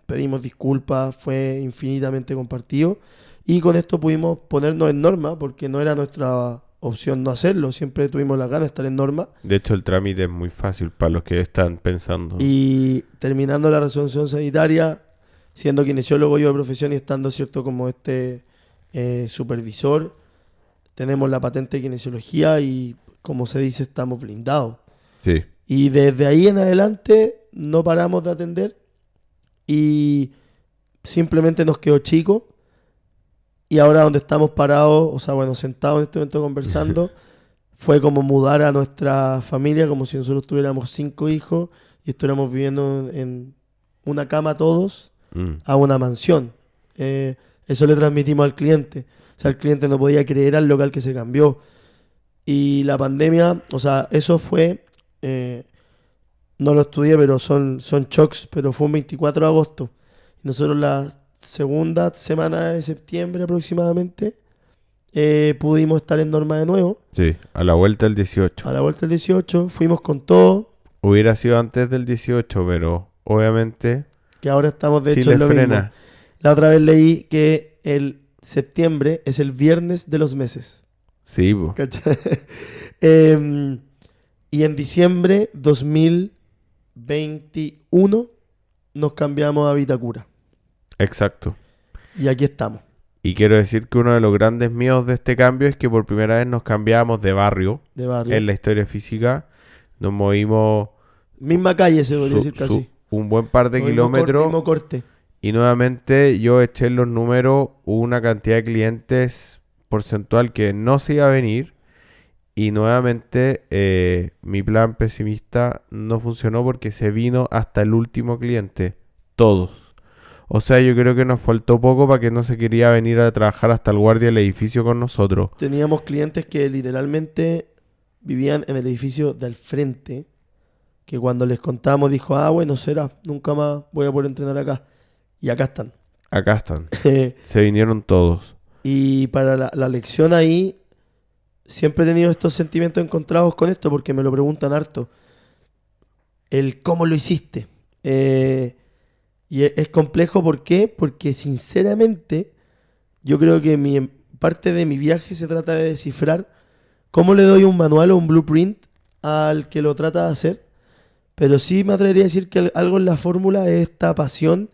pedimos disculpas fue infinitamente compartido. Y con esto pudimos ponernos en norma, porque no era nuestra opción no hacerlo. Siempre tuvimos la ganas de estar en norma. De hecho, el trámite es muy fácil para los que están pensando. Y terminando la resolución sanitaria, siendo kinesiólogo yo de profesión y estando, cierto, como supervisor, tenemos la patente de kinesiología y, como se dice, estamos blindados. Sí, Y desde ahí en adelante no paramos de atender y simplemente nos quedó chico. Y ahora donde estamos parados, o sea, bueno, sentados en este momento conversando, fue como mudar a nuestra familia, como si nosotros tuviéramos 5 hijos y estuviéramos viviendo en una cama todos Mm. a una mansión. Eso le transmitimos al cliente. O sea, el cliente no podía creer al local que se cambió. Y la pandemia, o sea, eso fue, no lo estudié, pero son shocks, pero fue un 24 de agosto. Nosotros la segunda semana de septiembre aproximadamente pudimos estar en norma de nuevo. Sí, a la vuelta del 18. A la vuelta del 18 fuimos con todo, Hubiera sido antes del 18, pero obviamente que ahora estamos de sí hecho le en lo mismo. frena. La otra vez leí que el septiembre es el viernes de los meses. Sí, po. ¿Cachai? Y en diciembre 2021 nos cambiamos a Vitacura. Exacto. Y aquí estamos. Y quiero decir que uno de los grandes miedos de este cambio es que por primera vez nos cambiamos de barrio De barrio. en la historia física. Nos movimos Misma calle se podría decir casi. un buen par de Lo mismo kilómetros. mismo corte. Y nuevamente yo eché en los números una cantidad de clientes porcentual que no se iba a venir. Y nuevamente mi plan pesimista no funcionó porque se vino hasta el último cliente. Todos. O sea, yo creo que nos faltó poco para que no se quería venir a trabajar hasta el guardia del edificio con nosotros. Teníamos clientes que literalmente vivían en el edificio del frente. Que cuando les contamos dijo, ah, bueno, será, nunca más voy a poder entrenar acá. Y acá están. Acá están. Se vinieron todos. Y para la lección ahí, siempre he tenido estos sentimientos encontrados con esto porque me lo preguntan harto. El cómo lo hiciste. Y es complejo, ¿por qué? Porque sinceramente yo creo que parte de mi viaje se trata de descifrar cómo le doy un manual o un blueprint al que lo trata de hacer, pero sí me atrevería a decir que algo en la fórmula es esta pasión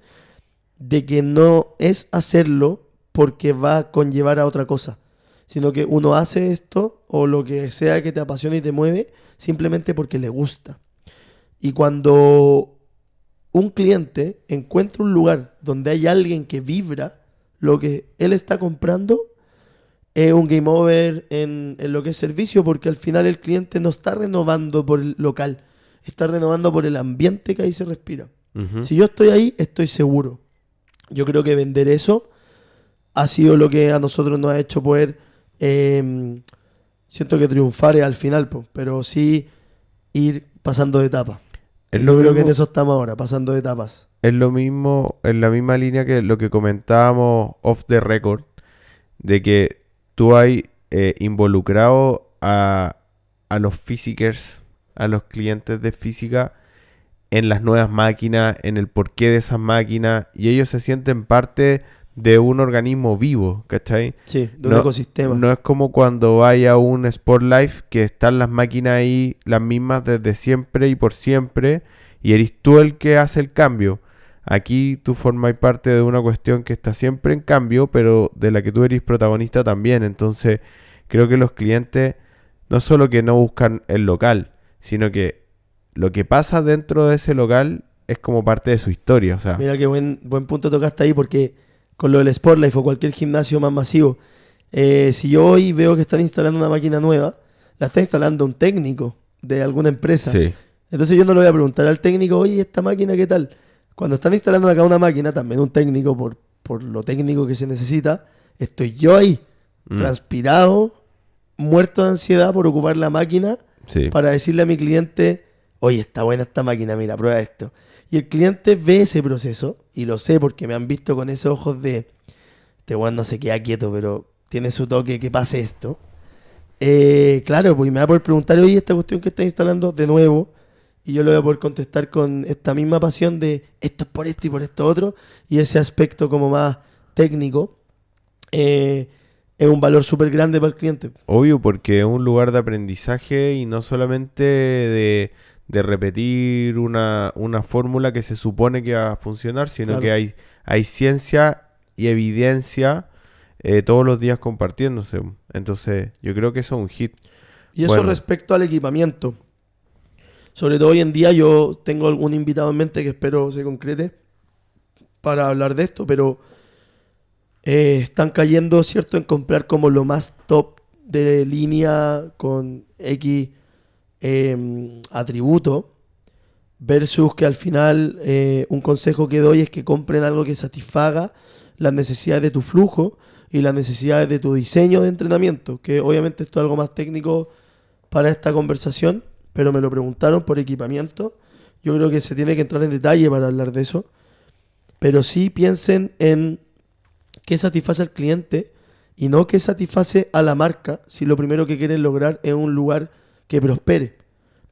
de que no es hacerlo porque va a conllevar a otra cosa, sino que uno hace esto o lo que sea que te apasione y te mueve simplemente porque le gusta. Y cuando un cliente encuentra un lugar donde hay alguien que vibra lo que él está comprando, es un game over en lo que es servicio, porque al final el cliente no está renovando por el local, está renovando por el ambiente que ahí se respira. Ujú. Si yo estoy ahí, estoy seguro. Yo creo que vender eso ha sido lo que a nosotros nos ha hecho poder, siento que triunfar al final, po, pero sí ir pasando de etapas. Es Yo lo creo que en mismo, eso estamos ahora, pasando de etapas. es lo mismo, en la misma línea que lo que comentábamos off the record, de que tú hay involucrado a los physicers, a los clientes de física, en las nuevas máquinas, en el porqué de esas máquinas, y ellos se sienten parte de un organismo vivo, ¿cachai? Sí, de un No, ecosistema. no es como cuando vaya a un Sport Life que están las máquinas ahí, las mismas desde siempre y por siempre, y eres tú el que hace el cambio. Aquí tú formas parte de una cuestión que está siempre en cambio, pero de la que tú eres protagonista también. Entonces, creo que los clientes no solo que no buscan el local, sino que lo que pasa dentro de ese local es como parte de su historia. O sea, Mira qué buen punto tocaste ahí, porque con lo del Sportlife o cualquier gimnasio más masivo, si yo hoy veo que están instalando una máquina nueva, la está instalando un técnico de alguna empresa. sí. Entonces yo no le voy a preguntar al técnico, oye, ¿esta máquina qué tal? Cuando están instalando acá una máquina, también un técnico, por lo técnico que se necesita, estoy yo ahí, transpirado, muerto de ansiedad por ocupar la máquina, Sí. para decirle a mi cliente, oye, está buena esta máquina, mira, prueba esto. Y el cliente ve ese proceso, y lo sé porque me han visto con esos ojos de, este weón no se queda quieto, pero tiene su toque, que pase esto. Claro, pues y me va a poder preguntar, oye, esta cuestión que está instalando de nuevo, y yo le voy a poder contestar con esta misma pasión de esto es por esto y por esto otro, y ese aspecto como más técnico, es un valor súper grande para el cliente. Obvio, porque es un lugar de aprendizaje y no solamente de repetir una fórmula que se supone que va a funcionar, sino Claro. que hay ciencia y evidencia todos los días compartiéndose. Entonces, yo creo que eso es un hit. Y eso Bueno. respecto al equipamiento. Sobre todo hoy en día yo tengo algún invitado en mente que espero se concrete para hablar de esto, pero están cayendo, ¿cierto?, en comprar como lo más top de línea con X atributo, versus que al final un consejo que doy es que compren algo que satisfaga las necesidades de tu flujo y las necesidades de tu diseño de entrenamiento, que obviamente esto es algo más técnico para esta conversación, pero me lo preguntaron por equipamiento. Yo creo que se tiene que entrar en detalle para hablar de eso, pero sí piensen en qué satisface al cliente y no qué satisface a la marca, si lo primero que quieren lograr es un lugar que prospere.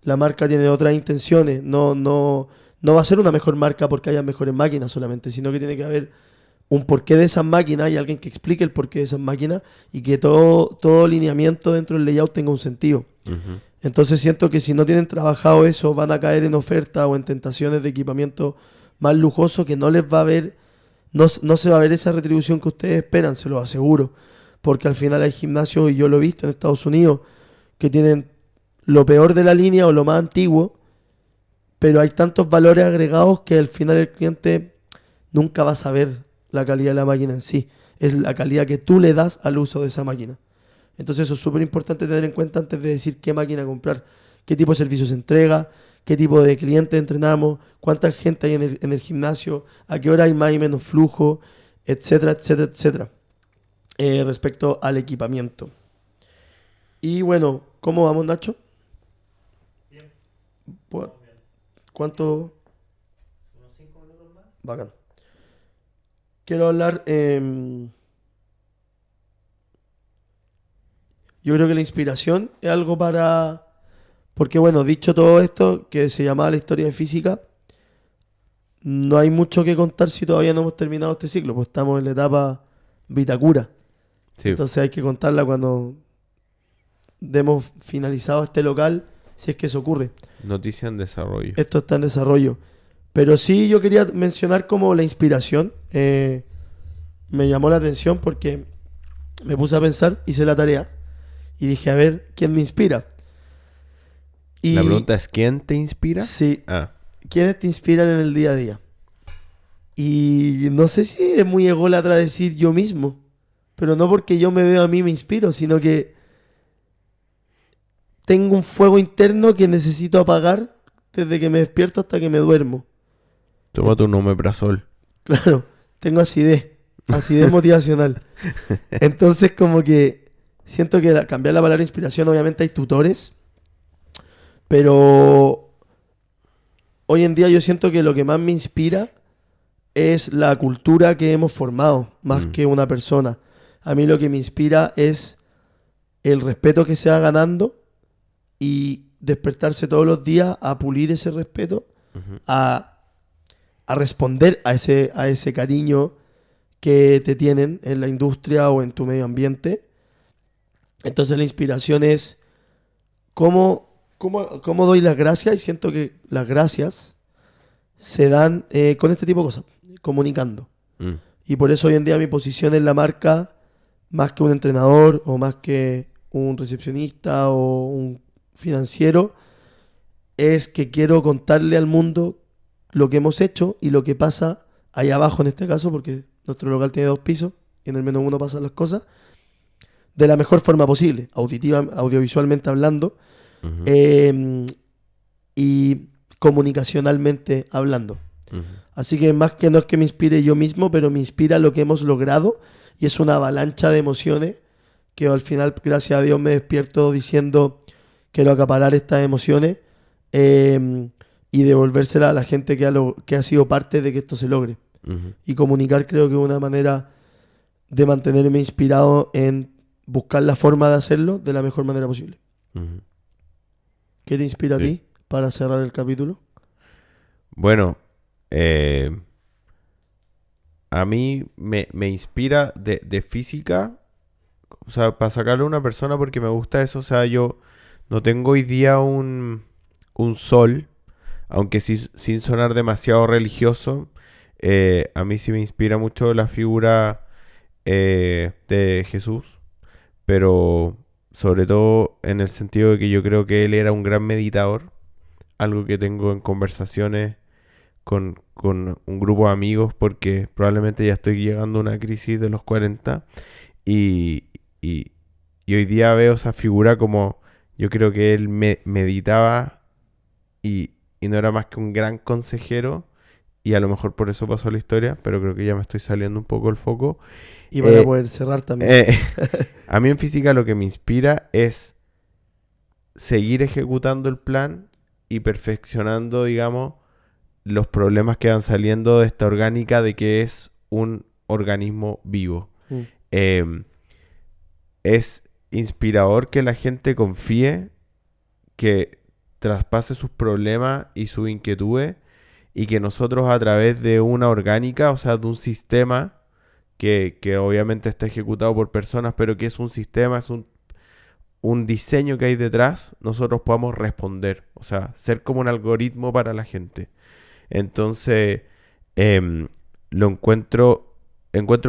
La marca tiene otras intenciones, no va a ser una mejor marca porque haya mejores máquinas solamente, sino que tiene que haber un porqué de esas máquinas y alguien que explique el porqué de esas máquinas y que todo lineamiento dentro del layout tenga un sentido. Ujú. Entonces siento que si no tienen trabajado eso, van a caer en ofertas o en tentaciones de equipamiento más lujoso que no les va a ver, no se va a ver esa retribución que ustedes esperan, se lo aseguro. Porque al final hay gimnasios, y yo lo he visto en Estados Unidos, que tienen lo peor de la línea o lo más antiguo, pero hay tantos valores agregados que al final el cliente nunca va a saber la calidad de la máquina en sí. Es la calidad que tú le das al uso de esa máquina. Entonces eso es súper importante tener en cuenta antes de decir qué máquina comprar, qué tipo de servicio se entrega, qué tipo de cliente entrenamos, cuánta gente hay en el gimnasio, a qué hora hay más y menos flujo, etcétera, etcétera, etcétera. Respecto al equipamiento. Y bueno, ¿cómo vamos, Nacho? Pu- ¿Cuánto? Bacán. Quiero hablar. Yo creo que la inspiración es algo para. Porque, bueno, dicho todo esto, que se llamaba la historia de física, no hay mucho que contar si todavía no hemos terminado este ciclo, pues estamos en la etapa Vitacura. Sí. Entonces hay que contarla cuando demos finalizado este local, si es que eso ocurre. Noticia en desarrollo. Esto está en desarrollo. Pero sí yo quería mencionar como la inspiración. Me llamó la atención porque me puse a pensar, hice la tarea y dije, a ver, ¿quién me inspira? Y La pregunta es, ¿quién te inspira? sí, Ah, ¿quiénes te inspiran en el día a día? Y no sé si es muy ególatra decir yo mismo, pero no porque yo me veo a mí me inspiro, sino que tengo un fuego interno que necesito apagar desde que me despierto hasta que me duermo. toma tu omeprazol. Claro, tengo acidez motivacional. Entonces como que siento que cambiar la palabra inspiración, obviamente hay tutores, pero hoy en día yo siento que lo que más me inspira es la cultura que hemos formado, más que una persona. A mí lo que me inspira es el respeto que se va ganando y despertarse todos los días a pulir ese respeto, Ujú. a responder a ese cariño que te tienen en la industria o en tu medio ambiente. Entonces la inspiración es cómo doy las gracias, y siento que las gracias se dan con este tipo de cosas, comunicando. Mm. Y por eso hoy en día mi posición en la marca, más que un entrenador o más que un recepcionista o un financiero, es que quiero contarle al mundo lo que hemos hecho y lo que pasa ahí abajo en este caso, porque nuestro local tiene 2 pisos y en el menos uno pasan las cosas, de la mejor forma posible, audiovisualmente hablando, Ujú. y comunicacionalmente hablando. Ujú. Así que más que no es que me inspire yo mismo, pero me inspira lo que hemos logrado y es una avalancha de emociones que al final, gracias a Dios, me despierto diciendo quiero acaparar estas emociones y devolvérselas a la gente que ha sido parte de que esto se logre. Ujú. Y comunicar creo que es una manera de mantenerme inspirado en buscar la forma de hacerlo de la mejor manera posible. Ujú. ¿Qué te inspira a Sí. ti para cerrar el capítulo? Bueno, eh, a mí me inspira de física, o sea, para sacarle a una persona porque me gusta eso, o sea, yo no tengo hoy día un sol, aunque sí, sin sonar demasiado religioso, a mí sí me inspira mucho la figura de Jesús, pero sobre todo en el sentido de que yo creo que él era un gran meditador, algo que tengo en conversaciones con un grupo de amigos porque probablemente ya estoy llegando a una crisis de los 40 y, y, y hoy día veo esa figura como yo creo que él meditaba y no era más que un gran consejero y a lo mejor por eso pasó la historia, pero creo que ya me estoy saliendo un poco el foco. Y para Eh, poder cerrar también. a mí en física lo que me inspira es seguir ejecutando el plan y perfeccionando, digamos, los problemas que van saliendo de esta orgánica de que es un organismo vivo. Mm. Es inspirador que la gente confíe, que traspase sus problemas y sus inquietudes y que nosotros a través de una orgánica, o sea, de un sistema que obviamente está ejecutado por personas, pero que es un sistema, es un diseño que hay detrás, nosotros podamos responder, o sea, ser como un algoritmo para la gente. Entonces, em, lo encuentro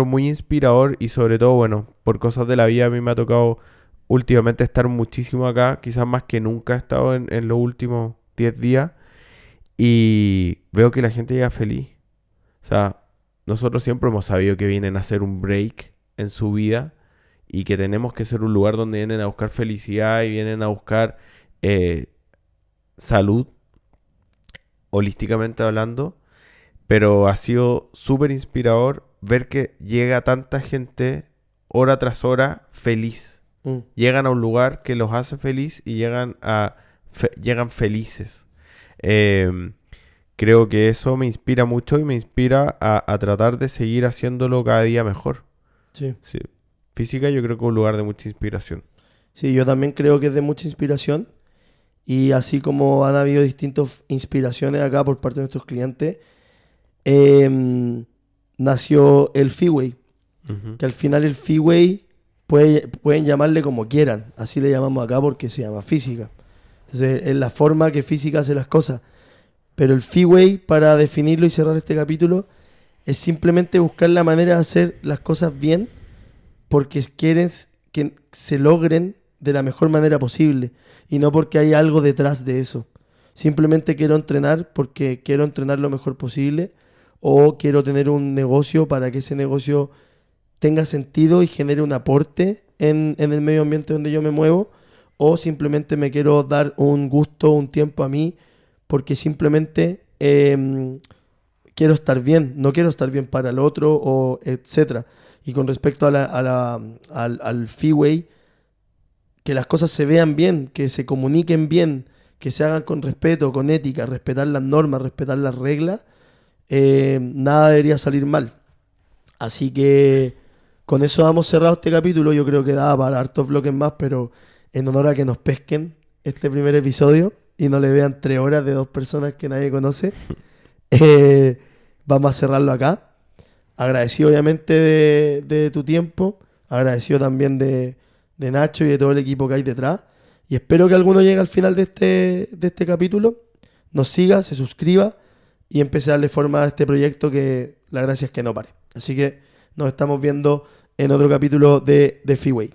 muy inspirador y sobre todo, bueno, por cosas de la vida a mí me ha tocado últimamente estar muchísimo acá, quizás más que nunca he estado en los últimos 10 días y veo que la gente llega feliz. O sea, nosotros siempre hemos sabido que vienen a hacer un break en su vida y que tenemos que ser un lugar donde vienen a buscar felicidad y vienen a buscar eh, salud, holísticamente hablando, pero ha sido súper inspirador ver que llega tanta gente hora tras hora feliz. Mm. Llegan a un lugar que los hace feliz y llegan felices. Eh, Creo que eso me inspira mucho y me inspira a tratar de seguir haciéndolo cada día mejor. Sí. Sí. Física yo creo que es un lugar de mucha inspiración. Sí, yo también creo que es de mucha inspiración. Y así como han habido distintas inspiraciones acá por parte de nuestros clientes, nació el Freeway. Ujú. Que al final el Freeway pueden llamarle como quieran, así le llamamos acá porque se llama física. Entonces es la forma que física hace las cosas. Pero el Fee-Way, para definirlo y cerrar este capítulo, es simplemente buscar la manera de hacer las cosas bien porque quieres que se logren de la mejor manera posible y no porque hay algo detrás de eso. Simplemente quiero entrenar porque quiero entrenar lo mejor posible o quiero tener un negocio para que ese negocio tenga sentido y genere un aporte en el medio ambiente donde yo me muevo, o simplemente me quiero dar un gusto, un tiempo a mí porque simplemente quiero estar bien, no quiero estar bien para el otro, o etcétera. Y con respecto al Fee-Way, que las cosas se vean bien, que se comuniquen bien, que se hagan con respeto, con ética, respetar las normas, respetar las reglas, nada debería salir mal. Así que con eso hemos cerrado este capítulo. Yo creo que daba para hartos bloques más, pero en honor a que nos pesquen este primer episodio y no le vean 3 horas de 2 personas que nadie conoce, vamos a cerrarlo acá. Agradecido obviamente de tu tiempo, agradecido también de Nacho y de todo el equipo que hay detrás. Y espero que alguno llegue al final de este capítulo, nos siga, se suscriba y empiece a darle forma a este proyecto, que la gracia es que no pare. Así que nos estamos viendo en otro capítulo de Fee-Way.